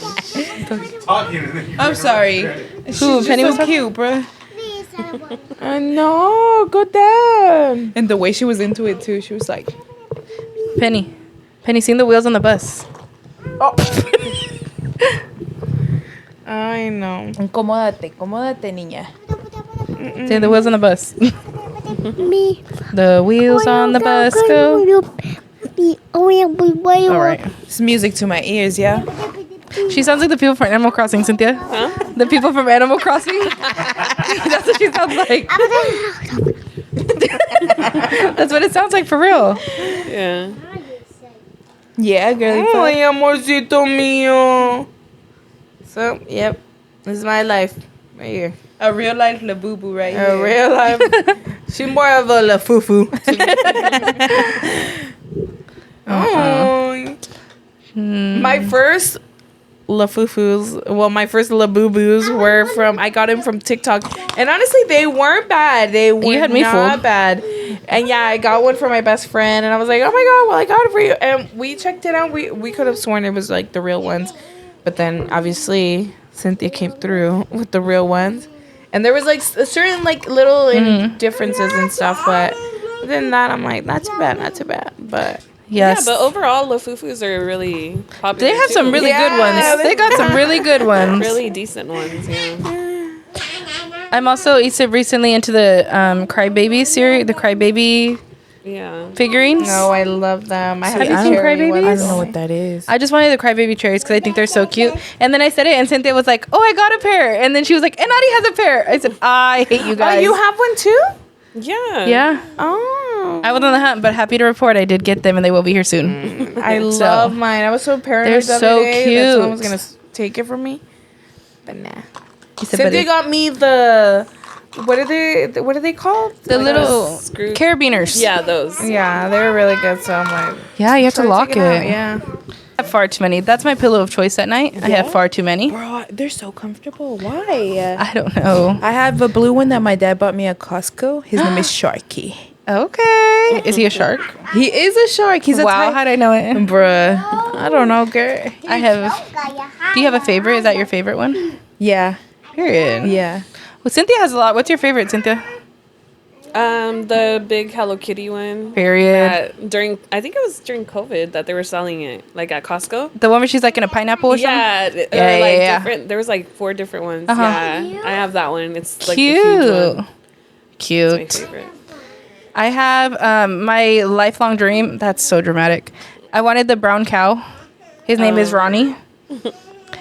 I'm sorry. Who, Penny was so cute, bruh. I know. Go down. And the way she was into it, too. She was like, Penny. Penny, seen the wheels on the bus. I know. Acomódate, niña. See the wheels on the bus. Me. The wheels on the bus go. All right. It's music to my ears, yeah? She sounds like the people from Animal Crossing, Cynthia. Huh? The people from Animal Crossing. That's what she sounds like. That's what it sounds like for real. Yeah. Yeah, girl. Ay, amorcito mío. So, yep. This is my life. Right here. A real life Labubu right A here. real life. She's more of a la fufu. Oh. My first Lafufus. Well, my first Labubus were from. I got them from TikTok, and honestly, they weren't bad. They were You had me not fooled. bad. And yeah, I got one for my best friend, and I was like, oh my god, well, I got it for you. And we checked it out. We could have sworn it was like the real ones, but then obviously Cynthia came through with the real ones, and there was like a certain like little differences and stuff, but other than that, I'm like, not too bad, not too bad, but. Yes. Yeah, but overall, Lafufus are really popular. They have some really Yeah, good ones. They got some really good ones. really decent ones. Yeah. I'm also recently into the Crybaby series, the Crybaby Yeah. figurines. No, I love them. I Have you have seen cherry Crybabies? ones. I don't know what that is. I just wanted the Crybaby cherries because I think they're so cute. And then I said it, and Cynthia was like, "Oh, I got a pair." And then she was like, "And Audie has a pair." I said, "I hate you Oh, guys." you have one too? Yeah. Yeah. Oh, I was on the hunt, but happy to report I did get them, and they will be here soon. I So, love mine. I was so paranoid they're the other so day that someone was cute. gonna take it from me, but nah. He said, but Cynthia got me the what are they called? the little screw- carabiners. Yeah, those. Yeah, they were really good. So I'm like, Yeah, you have to try lock check it. out. Yeah. I have far too many. That's my pillow of choice at night. I have far too many. Bro, they're so comfortable. Why? I don't know. I have a blue one that my dad bought me at Costco. His name is Sharky. Okay. Is he a shark? He is a shark. He's a Wow, how did I know it? Bruh. I don't know, girl. I have. Do you have a favorite? Is that your favorite one? Yeah. Period. Yeah. Well, Cynthia has a lot. What's your favorite, Cynthia? The big Hello Kitty one. Period. I think it was during COVID that they were selling it, like at Costco. The one where she's like in a pineapple or something? Yeah, Yeah. different. There was like 4 different ones. Uh-huh. Yeah, I have that one. It's like the huge one. Cute. It's my favorite. I have my lifelong dream. That's so dramatic. I wanted the brown cow. His name is Ronnie.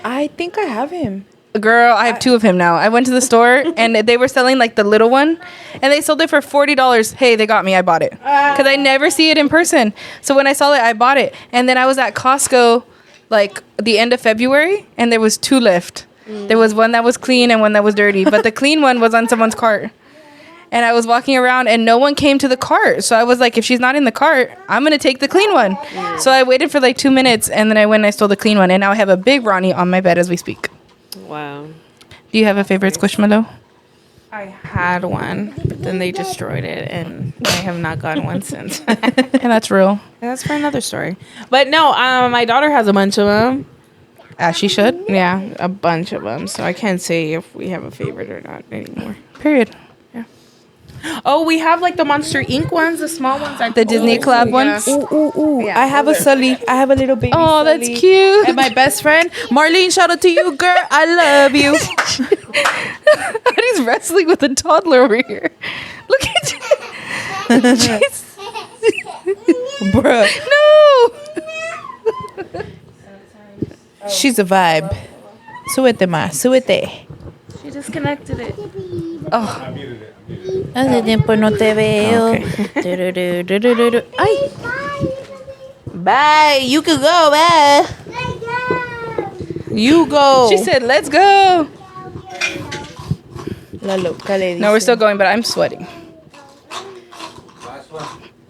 I think I have him. Girl, I have 2 of him now. I went to the store and they were selling like the little one and they sold it for $40. Hey, they got me. I bought it because I never see it in person. So when I saw it, I bought it. And then I was at Costco like the end of February and there was 2 left. There was one that was clean and one that was dirty, but the clean one was on someone's cart. And I was walking around and no one came to the cart. So I was like, if she's not in the cart, I'm going to take the clean one. So I waited for like 2 minutes and then I went and I stole the clean one. And now I have a big Ronnie on my bed as we speak. Wow. Do you have a favorite Squishmallow? I had one, but then they destroyed it, and I have not gotten one since. And that's real. That's for another story. But no, my daughter has a bunch of them. As she should. Yeah, a bunch of them. So I can't say if we have a favorite or not anymore. Period. Oh, we have like the Monster Inc. ones, the small ones. The Disney Club ones? Ooh. Yeah, I have a Sully. I have a little baby. Oh, that's Sully. cute. And my best friend, Marlene, shout out to you, girl. I love you. He's wrestling with a toddler over here. Look at you. Jeez. Bruh. No. She's a vibe. Súbete más, súbete. She disconnected it. Hace tiempo no te veo. Ay. Bye. You can go. Bye. You go. She said, let's go. La loca le No, we're dice. still going, but I'm sweating.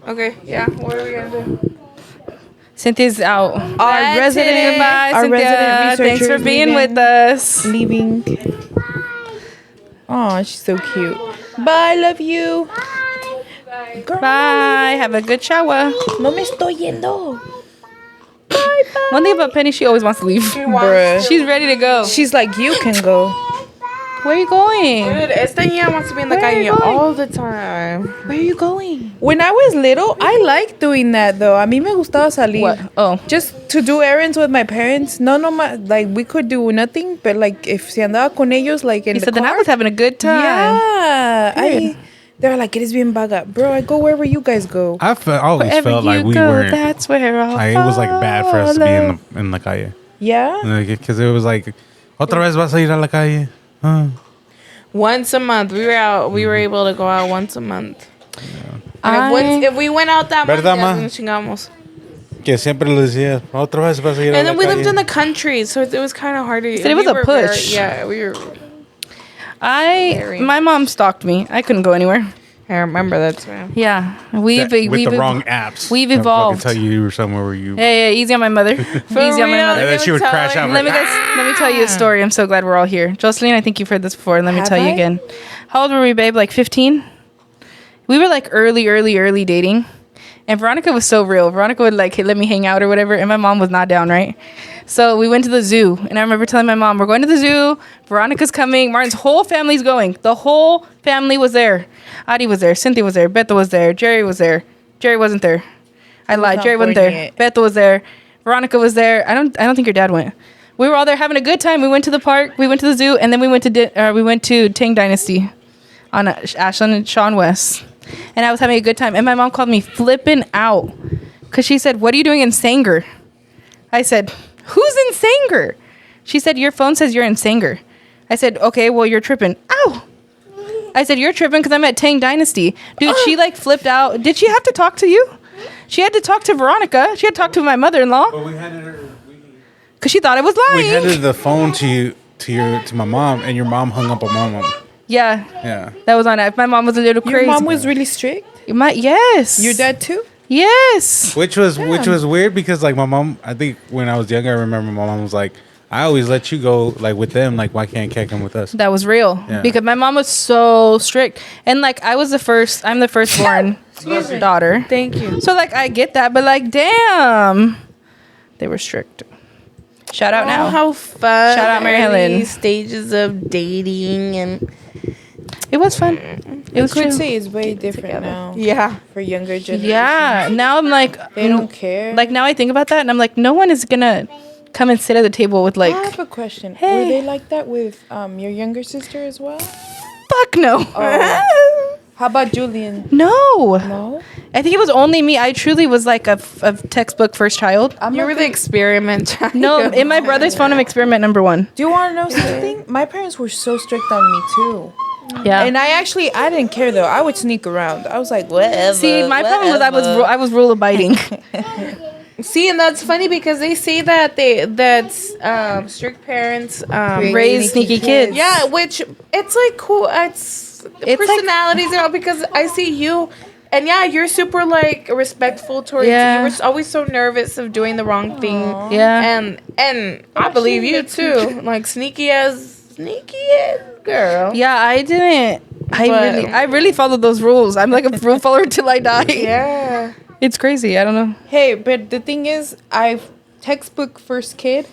Okay. Yeah. What are we gonna do? Cynthia's out. Our resident- Goodbye, our Cynthia. resident Thanks for researcher is being leaving. with us. Leaving. Oh, she's so cute. Bye, love you. Bye. Have a good shower. No me estoy yendo. One thing about Penny, she always wants to leave. Bruh. She's ready to go. She's like, you can go. Where are you going? Dude, esta niña wants to be in the Where are calle you going? all the time. Where are you going? When I was little, I liked doing that though. A mí me gustaba salir. What? Oh. Just to do errands with my parents. No, like we could do nothing, but like if se andaba con ellos, like in He the said, then I car. was having a good time. Yeah. Period. They're like, eres bien vaga. Bro, I go wherever you guys go. I always Wherever felt like you we go, weren't. that's where I'll Like, it was like bad for us to be follow. in the calle. Yeah? Because it was like, otra vez vas a ir a la calle. Once a month, we were out. We were able to go out once a month. I- If we went out that month, ¿Verdad, ya ma? nos chingamos. Que siempre le decía, otra vez vas a ir a And la then we lived calle. in the country, so it was kind of hard to. said it was we a were push. yeah, we were. my mom stalked me. I couldn't go anywhere. I remember that too. Yeah, With the wrong apps. We've They'll fucking evolved. tell you were somewhere where you. Yeah, easy on my mother. Easy on my real? mother. And then she would crash out. Let me tell you a story. I'm so glad we're all here. Jocelyn, I think you've heard this before. Let me tell you again. How old were we, babe? Like 15? We were like early dating. And Veronica was so real. Veronica would like let me hang out or whatever. And my mom was not down, right? So we went to the zoo. And I remember telling my mom, we're going to the zoo. Veronica's coming. Martin's whole family's going. The whole family was there. Adi was there. Cynthia was there. Beto was there. Jerry was there. Jerry wasn't there. I lied. Jerry wasn't there. Beto was there. Veronica was there. I don't think your dad went. We were all there having a good time. We went to the park. We went to the zoo. And then we went to Tang Dynasty on Ashland and Sean West. And I was having a good time. And my mom called me flipping out because she said, what are you doing in Sanger? I said, who's in Sanger? She said, your phone says you're in Sanger. I said, okay, well, you're tripping. Ow! I said, you're tripping because I'm at Tang Dynasty. Dude, she like flipped out. Did she have to talk to you? She had to talk to Veronica. She had to talk to my mother-in-law. But we handed her. Because she thought I was lying. We handed the phone to my mom, and your mom hung up on mom. Yeah. Yeah. That was on it. My mom was a little crazy. Your mom was really strict? Yes. Your dad too? Yes. Which was weird because like my mom, I think when I was younger, I remember my mom was like, I always let you go like with them. Like, why can't Kat come with us? That was real. Yeah. Because my mom was so strict. And like I'm the firstborn daughter. Thank you. So like I get that, but like damn. They were strict. Shout out now. How fun. Shout out Mary early Helen. Stages of dating and It was fun. It was I could chill. say it's way different now. yeah. For younger generations. Yeah. Now I'm like They don't care. Like now I think about that and I'm like, no one is gonna come and sit at the table with like I have a question. Hey. Were they like that with your younger sister as well? fuck no. Oh. How about Julian? No. No? I think it was only me. I truly was like a textbook first child. You were the experiment child. No, in my brother's phone, I'm experiment number 1. Do you want to know something? My parents were so strict on me too. Yeah. And I didn't care though. I would sneak around. I was like, whatever. See, my problem was I was rule abiding. See, and that's funny because they say that strict parents Raise sneaky kids. Yeah, which it's like cool. It's personalities, you know, because I see you, and yeah, you're super like respectful towards. Yeah. You were always so nervous of doing the wrong thing. Yeah. And I believe you too. Like sneaky as girl. Yeah, I didn't. I really followed those rules. I'm like a rule follower till I die. Yeah. It's crazy. I don't know. Hey, but the thing is, I've textbook first kid,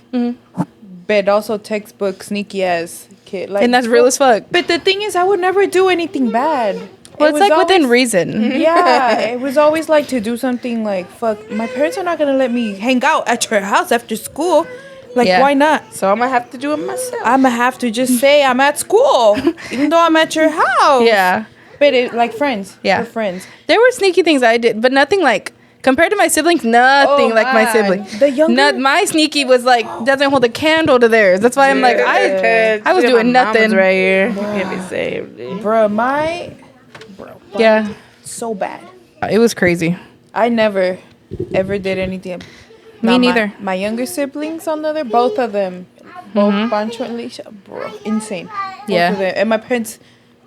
but also textbook sneaky ass kid. Like, And that's real as fuck. But the thing is, I would never do anything bad. Well, It it's was like within always- reason. Yeah, it was always like to do something like, fuck, my parents are not gonna let me hang out at your house after school. Like, Yeah. why not? So I'm gonna have to do it myself. I'm gonna have to just say I'm at school, even though I'm at your house. Yeah. But like friends. Yeah. We're friends. There were sneaky things I did, but nothing like compared to my siblings, nothing Oh, like my God. siblings. The younger- My sneaky was like doesn't hold a candle to theirs. That's why I'm like I was doing nothing. right here. Get me saved. Bro, Yeah. so bad. It was crazy. I never ever did anything. Me neither. My younger siblings on the other, both of them, both Pancho and Lisha, bro, insane. Both Yeah. of them. And my parents,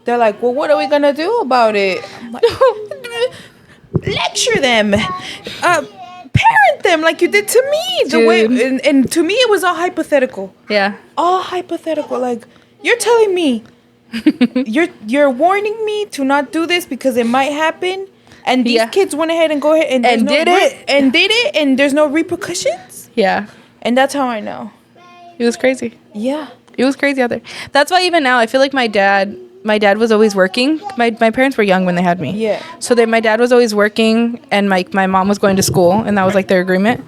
they're like, well, what are we gonna do about it? I'm like, lecture them, parent them like you did to me. The way, Dude. and to me, it was all hypothetical. Yeah. All hypothetical. Like you're telling me, you're warning me to not do this because it might happen. And these Yeah. kids went ahead and go ahead and did it. and there's no repercussions. Yeah. And that's how I know. It was crazy. Yeah. It was crazy out there. That's why even now I feel like my dad was always working. My parents were young when they had me. Yeah. So my dad was always working and my mom was going to school and that was like their agreement.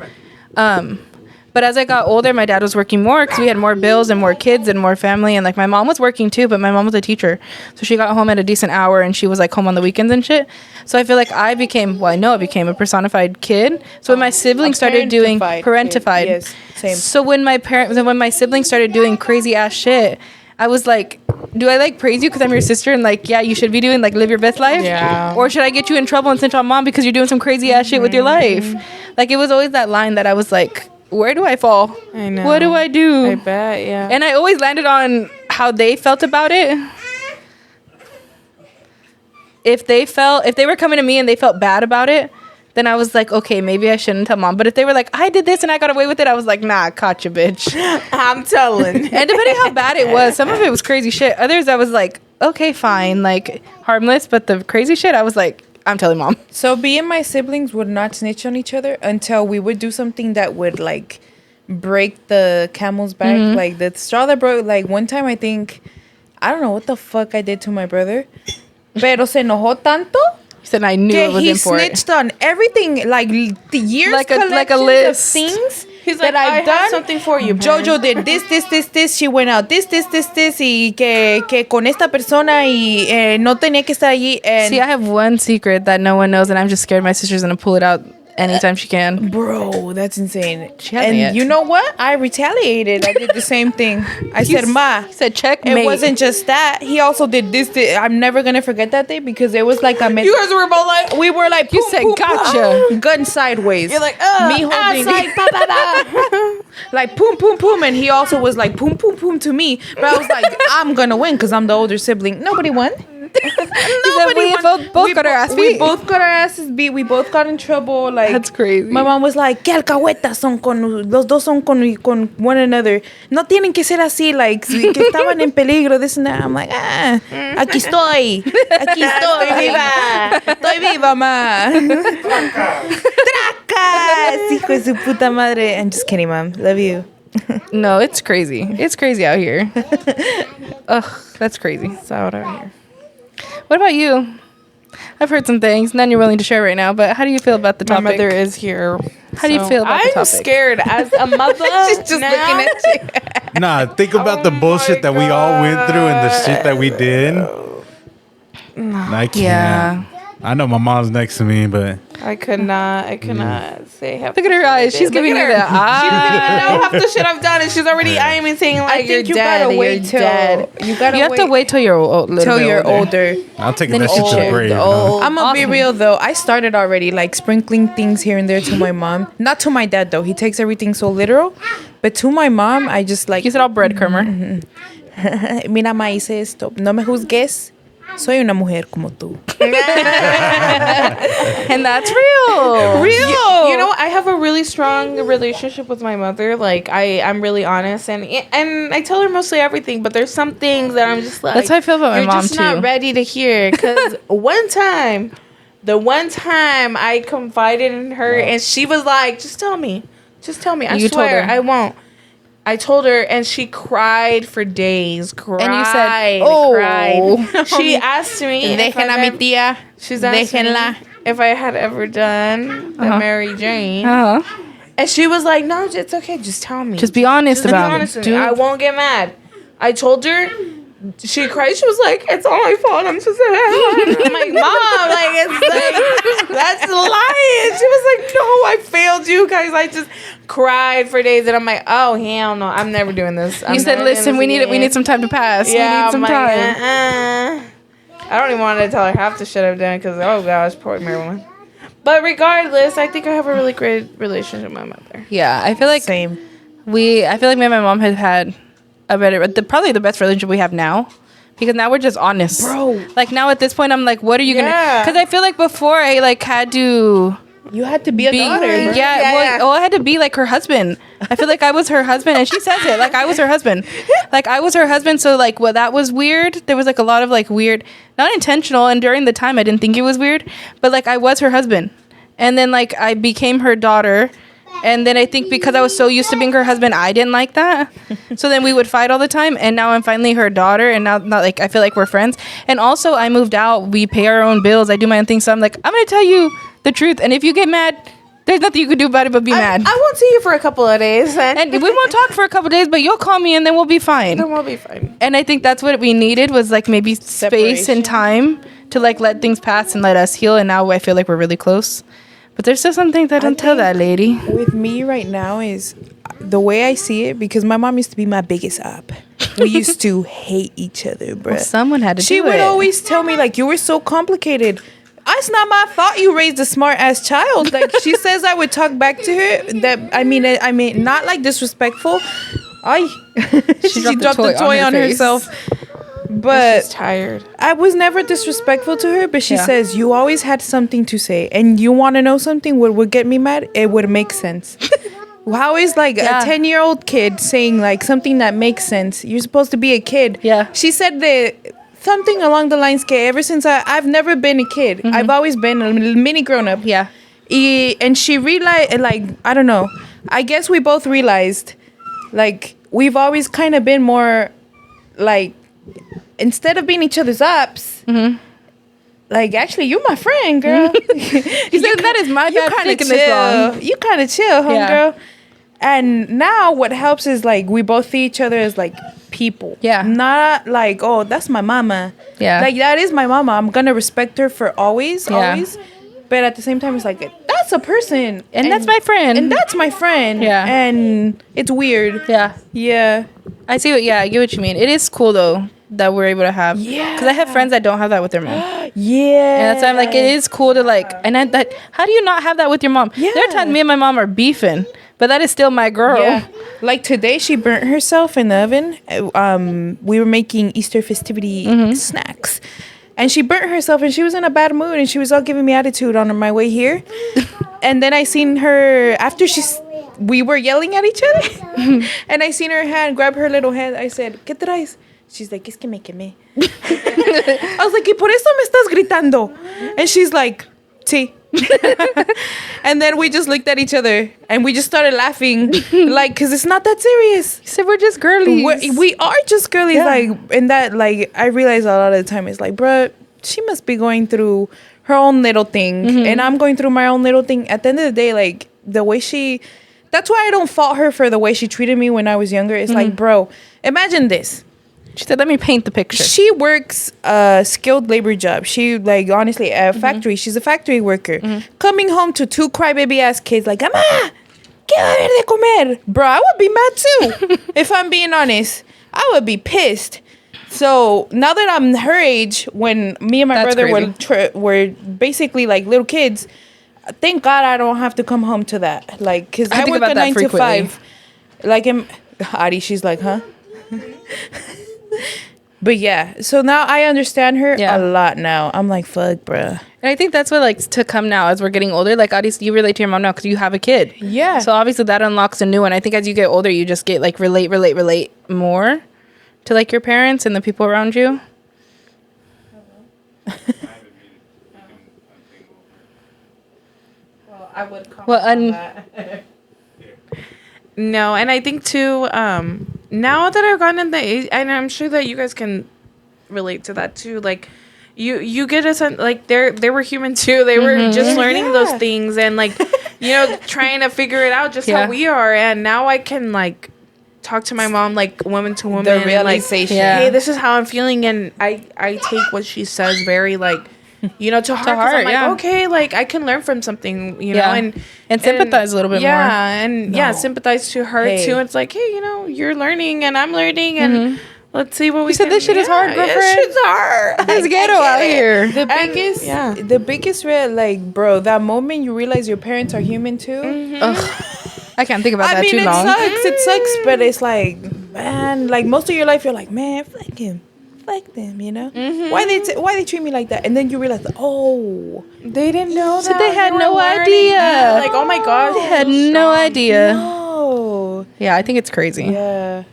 But as I got older, my dad was working more because we had more bills and more kids and more family. And like my mom was working too, but my mom was a teacher. So she got home at a decent hour and she was like home on the weekends and shit. So I feel like I became a personified kid. So when my siblings started doing parentified. Yes, same. So when my siblings started doing crazy ass shit, I was like, do I like praise you because I'm your sister and like, yeah, you should be doing like live your best life? Yeah. Or should I get you in trouble and send you on mom because you're doing some crazy ass shit with your life? Like it was always that line that I was like, where do I fall? I know. What do I do? I bet, yeah. And I always landed on how they felt about it. if they were coming to me and they felt bad about it, then I was like, okay, maybe I shouldn't tell mom. But if they were like, I did this and I got away with it, I was like, nah, caught you, bitch. I'm telling. And depending how bad it was, some of it was crazy shit. Others I was like, okay, fine, like harmless. But the crazy shit, I was like, I'm telling mom. So me and my siblings would not snitch on each other until we would do something that would like break the camel's back. Mm-hmm. Like the straw that broke. Like one time I think, I don't know what the fuck I did to my brother. Pero se enojó tanto He said I knew it was he in for it. snitched on everything, like the years Like a collections list. of things. He's that like, I've I have done. something for you. Jojo did this. She went out this, y que con esta persona y no tenía que estar allí. And See, I have one secret that no one knows, and I'm just scared my sister's gonna pull it out anytime she can. bro, that's insane. She hasn't And yet. you know what? I retaliated. I did the same thing. I said, Ma. He said, check. It wasn't just that. He also did this. I'm never gonna forget that day because it was like You guys were both like, we were like, You boom, said, boom, gotcha. boom, gun sideways. you're like, Me holding outside, ba, ba, ba. like boom, boom, boom, and he also was like boom, boom, boom to me. But I was like, I'm gonna win because I'm the older sibling. Nobody won. we both got our ass We beat. both got our asses beat. We both got in trouble. Like That's crazy. My mom was like, "¿Qué alcahuetas son con los dos son con one another? No tienen que ser así. Like que estaban en peligro. This and that." I'm like, aquí estoy, estoy viva, ma. Tracas, hijo de su puta madre. I'm just kidding, mom. Love you. No, it's crazy. It's crazy out here. Ugh, that's crazy. It's out here. What about you? I've heard some things, none you're willing to share right now, but how do you feel about the My topic? mother is here. How do you feel about the I'm topic? scared as a mother. She's just looking at you. Nah, think about the bullshit that we all went through and the shit that we did. I can't. Yeah. I know my mom's next to me, but I could not say half. Look at her eyes. She's giving you the She doesn't eye. know half the shit I've done, and she's already eyeing me, saying like, I think you "You're dead. gotta wait You're till dead." you gotta You have to wait till you're older. I'll take Then that shit to the old, grave. You know? I'm gonna Awesome. be real though. I started already like sprinkling things here and there to my mom. Not to my dad though. He takes everything so literal. But to my mom, I just like. You said all breadcrumber. Mira, ma, hice esto. No me juzgues. Soy una mujer como tú. And that's real. You know, I have a really strong relationship with my mother. Like, I'm really honest, and I tell her mostly everything. But there's some things that I'm just like, That's how I feel about my you're mom, just too. not ready to hear. Because the one time I confided in her, and she was like, just tell me. I You told swear her. I won't. I told her, and she cried for days. Cried, And you said, "Oh." cried. She asked me. if Déjenla I've mi ever- tía. She's asked me Déjenla. if I had ever done the Mary Jane. Uh-huh. And she was like, no, it's okay. Just tell me. Just be honest Just be about honest it. with me. I won't get mad. I told her. She cried. She was like, it's all my fault. I'm just I'm like, Mom, like, it's like, that's lying. She was like, no, I failed you guys. I just cried for days. And I'm like, oh, hell no. I'm never doing this. You said, "Listen, we need some time to pass. Yeah, we need some I'm like, time." I don't even want to tell her half the shit I've done because, oh gosh, poor Marilyn. But regardless, I think I have a really great relationship with my mother. Yeah, I feel like Same. I feel like me and my mom had a better, probably the best relationship we have now. Because now we're just honest. Bro. Like now at this point, I'm like, what are you going to, Yeah. because I feel like before I like had to You had to be a be, daughter. Bro. well, I had to be like her husband. I feel like I was her husband, and she says it, like I was her husband. Like I was her husband, so like, well, that was weird. There was like a lot of like weird, not intentional, and during the time I didn't think it was weird, but like I was her husband. And then like I became her daughter. And then I think because I was so used to being her husband, I didn't like that. So then we would fight all the time. And now I'm finally her daughter. And now not like I feel like we're friends. And also I moved out. We pay our own bills. I do my own thing. So I'm like, I'm going to tell you the truth. And if you get mad, there's nothing you can do about it but be mad. I won't see you for a couple of days. And we won't talk for a couple days, but you'll call me and then we'll be fine. Then we'll be fine. And I think that's what we needed was like maybe space and time to like let things pass and let us heal. And now I feel like we're really close. But there's still some things I don't tell that lady. With me right now is the way I see it, because my mom used to be my biggest op. We used to hate each other, bro. Well, someone had to She do would it. always tell me like, you were so complicated. It's not my fault you raised a smart ass child. Like she says, I would talk back to her. That I mean, not like disrespectful. She dropped the toy on face. herself. But She's tired. I was never disrespectful to her, but she Yeah. says, you always had something to say. And you want to know something? What would get me mad? It would make sense. How is like Yeah. a 10-year-old kid saying like something that makes sense? You're supposed to be a kid. Yeah. She said that something along the lines, que ever since I've never been a kid. I've always been a mini grown-up. Yeah. And she realized, like, I don't know. I guess we both realized, like, we've always kind of been more, like, instead of being each other's ups, like, actually, you're my friend, girl. He said, that is my bad for taking this long. You kind of chill, homegirl. And now what helps is, like, we both see each other as, like, people. Yeah. Not like, oh, that's my mama. Yeah. Like, that is my mama. I'm going to respect her for always, Yeah. always. But at the same time, it's like, that's a person. And that's my friend. And that's my friend. Yeah. And it's weird. Yeah. Yeah. I see what, yeah, I get what you mean. It is cool though that we're able to have. Yeah. Because I have friends that don't have that with their mom. Yeah. And that's why I'm like, it is cool to like, and I, that, how do you not have that with your mom? Yeah. There are times me and my mom are beefing, but that is still my girl. Yeah. Like today, she burnt herself in the oven. We were making Easter festivity snacks. And she burnt herself and she was in a bad mood and she was all giving me attitude on my way here. And then I seen her after we were yelling at each other. And I seen her hand grab her little hand. I said, ¿Qué traes? She's like, es que me quemé. I was like, ¿y por eso me estás gritando? And she's like, sí. And then we just looked at each other and we just started laughing. Like, because it's not that serious. He said, we're just girlies. We are just girlies. Yeah. Like, and that, like, I realize a lot of the time it's like, bruh, she must be going through her own little thing. And I'm going through my own little thing. At the end of the day, like, the way that's why I don't fault her for the way she treated me when I was younger. It's like, bro, imagine this. She said, let me paint the picture. She works a skilled labor job. She, like, honestly, at a factory. She's a factory worker. Coming home to two crybaby ass kids, like, Ama, ¿qué va a haber de comer? Bro, I would be mad too. If I'm being honest, I would be pissed. So now that I'm her age, when me and my That's brother were basically like little kids, thank God I don't have to come home to that. Like, because I think work about a that 9 to frequently. 5. Like, Adi, she's like, huh? But yeah, so now I understand her Yeah. a lot now. I'm like, fuck, bruh. And I think that's what like to come now as we're getting older. Like obviously you relate to your mom now because you have a kid. Yeah. So obviously that unlocks a new one. I think as you get older, you just get like relate more to like your parents and the people around you. Well, I would call Well, No, and I think too, now that I've gotten in the age, and I'm sure that you guys can relate to that too, like you get a sense like they were human too. They were just learning those things and like, you know, trying to figure it out just Yeah. how we are. And now I can like talk to my mom like woman to woman. The and, like, realization. Yeah. hey, this is how I'm feeling, and I take what she says very like, you know, to heart. 'Cause heart, I'm like, yeah. okay, like I can learn from something, you know, Yeah. And sympathize a little bit more. yeah, and yeah, sympathize to her Hey. too. It's like, hey, you know, you're learning and I'm learning, and let's see what we said can. this shit is hard, girlfriend. This shit's hard. It's ghetto out here. The biggest, yeah. the biggest, like, bro, that moment you realize your parents are human too. I can't think about I that mean, too it long. sucks. It sucks, but it's like, man, like most of your life, you're like, man, fuck him, fuck them, you know? Why they treat me like that? And then you realize, oh, They didn't know So that. they had were no learning. idea. Yeah, like, oh my gosh, I had no idea. no, Yeah, I think it's crazy. yeah,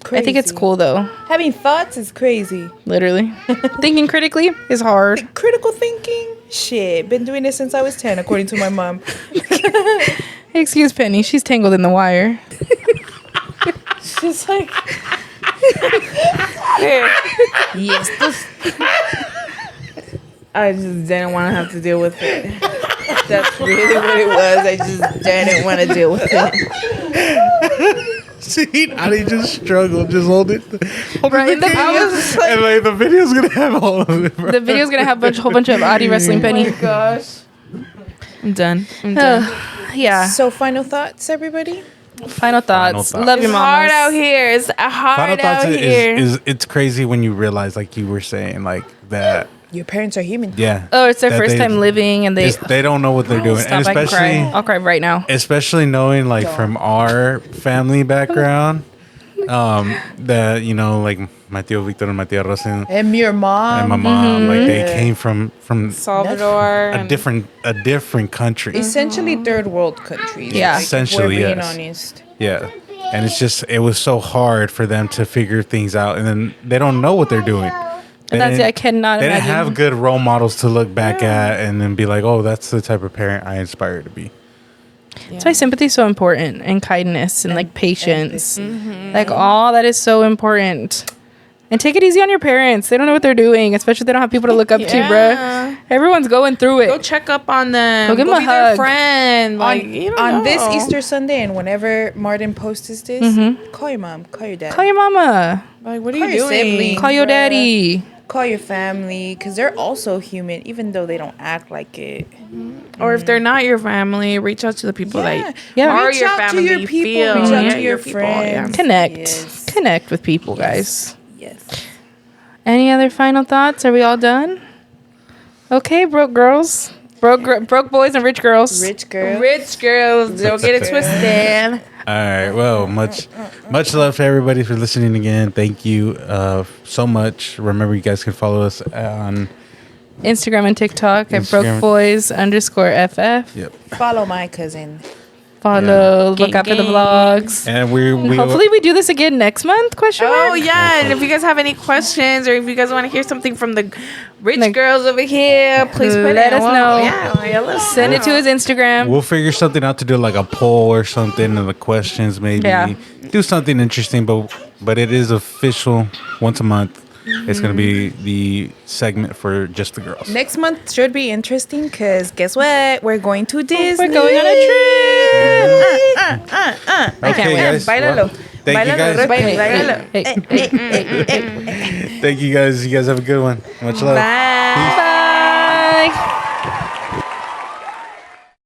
I think it's crazy. cool though. Having thoughts is crazy. Literally, thinking critically is hard. Critical thinking, shit. Been doing this since I was 10, according to my mom. Excuse Penny, she's tangled in the wire. She's like, yes, I just didn't want to have to deal with it. That's really what it was. I just didn't want to deal with it. See, I didn't just struggle. Just hold it. Hold Right, it. the videos- And like the video's gonna have all of it. Bro. The video's gonna have a whole bunch of Adi wrestling Penny. gosh. I'm done. I'm done. Yeah. So, final thoughts, everybody? Final thoughts. thoughts. Love your It's mom. hard out here. It's Final hard thoughts out here. is it's crazy when you realize, like you were saying, like that. Your parents are human. Yeah. Oh, it's their that first they- time living, and they they don't know what they're doing, and stop. I can cry. especially I'll cry right now. especially knowing like from our family background, That like my tío Victor and my tía Rosa And your mom. and my mom, like they came from Salvador. a different country. Essentially third world countries. Yeah. Like, Essentially, if we're being yes. honest. Yeah. And it was so hard for them to figure things out, and then they don't know what they're doing. And that's it. I cannot They didn't imagine. have good role models to look back at and then be like, oh, that's the type of parent I aspire to be. That's why sympathy is so important, and kindness, and like patience. Like all that is so important. And take it easy on your parents. They don't know what they're doing, especially if they don't have people to look up to, bruh. Everyone's going through it. Go check up on them. Go give them a be their hug. friend. Like, you don't On know. this Easter Sunday, and whenever Martin posts this, call your mom, call your dad, Call your mama. Like, what are call you your doing? sibling. Call your Bruh. daddy. call your family, because they're also human, even though they don't act like it. Or if they're not your family, reach out to the people that are reach your out family. to your people, Feel. reach out Yeah, to your people, friends. Connect. Yes. Connect with people, guys. Yes. Any other final thoughts? Are we all done? Okay, broke girls. Broke boys and rich girls. Rich girl. Rich girls, don't get it twisted. All right. Well, much love to everybody for listening again. Thank you so much. Remember, you guys can follow us on Instagram and TikTok at Instagram. brokeboys_FF. Yep. Follow my cousin. Follow, look out for the vlogs. And we Hopefully we do this again next month, question mark? Oh yeah, and if you guys have any questions or if you guys want to hear something from the rich girls over here, please Let us know. Yeah, let us Send it to his Instagram. We'll figure something out to do, like a poll or something, and the questions maybe. Yeah. Do something interesting, but it is official once a month. It's gonna be the segment for just the girls. Next month should be interesting because guess what? We're going to Disney. We're going on a trip. Okay, guys. Bailalo. Thank you guys. Bailalo. Hey. Thank you guys. You guys have a good one. Much love. Bye. Peace. Bye.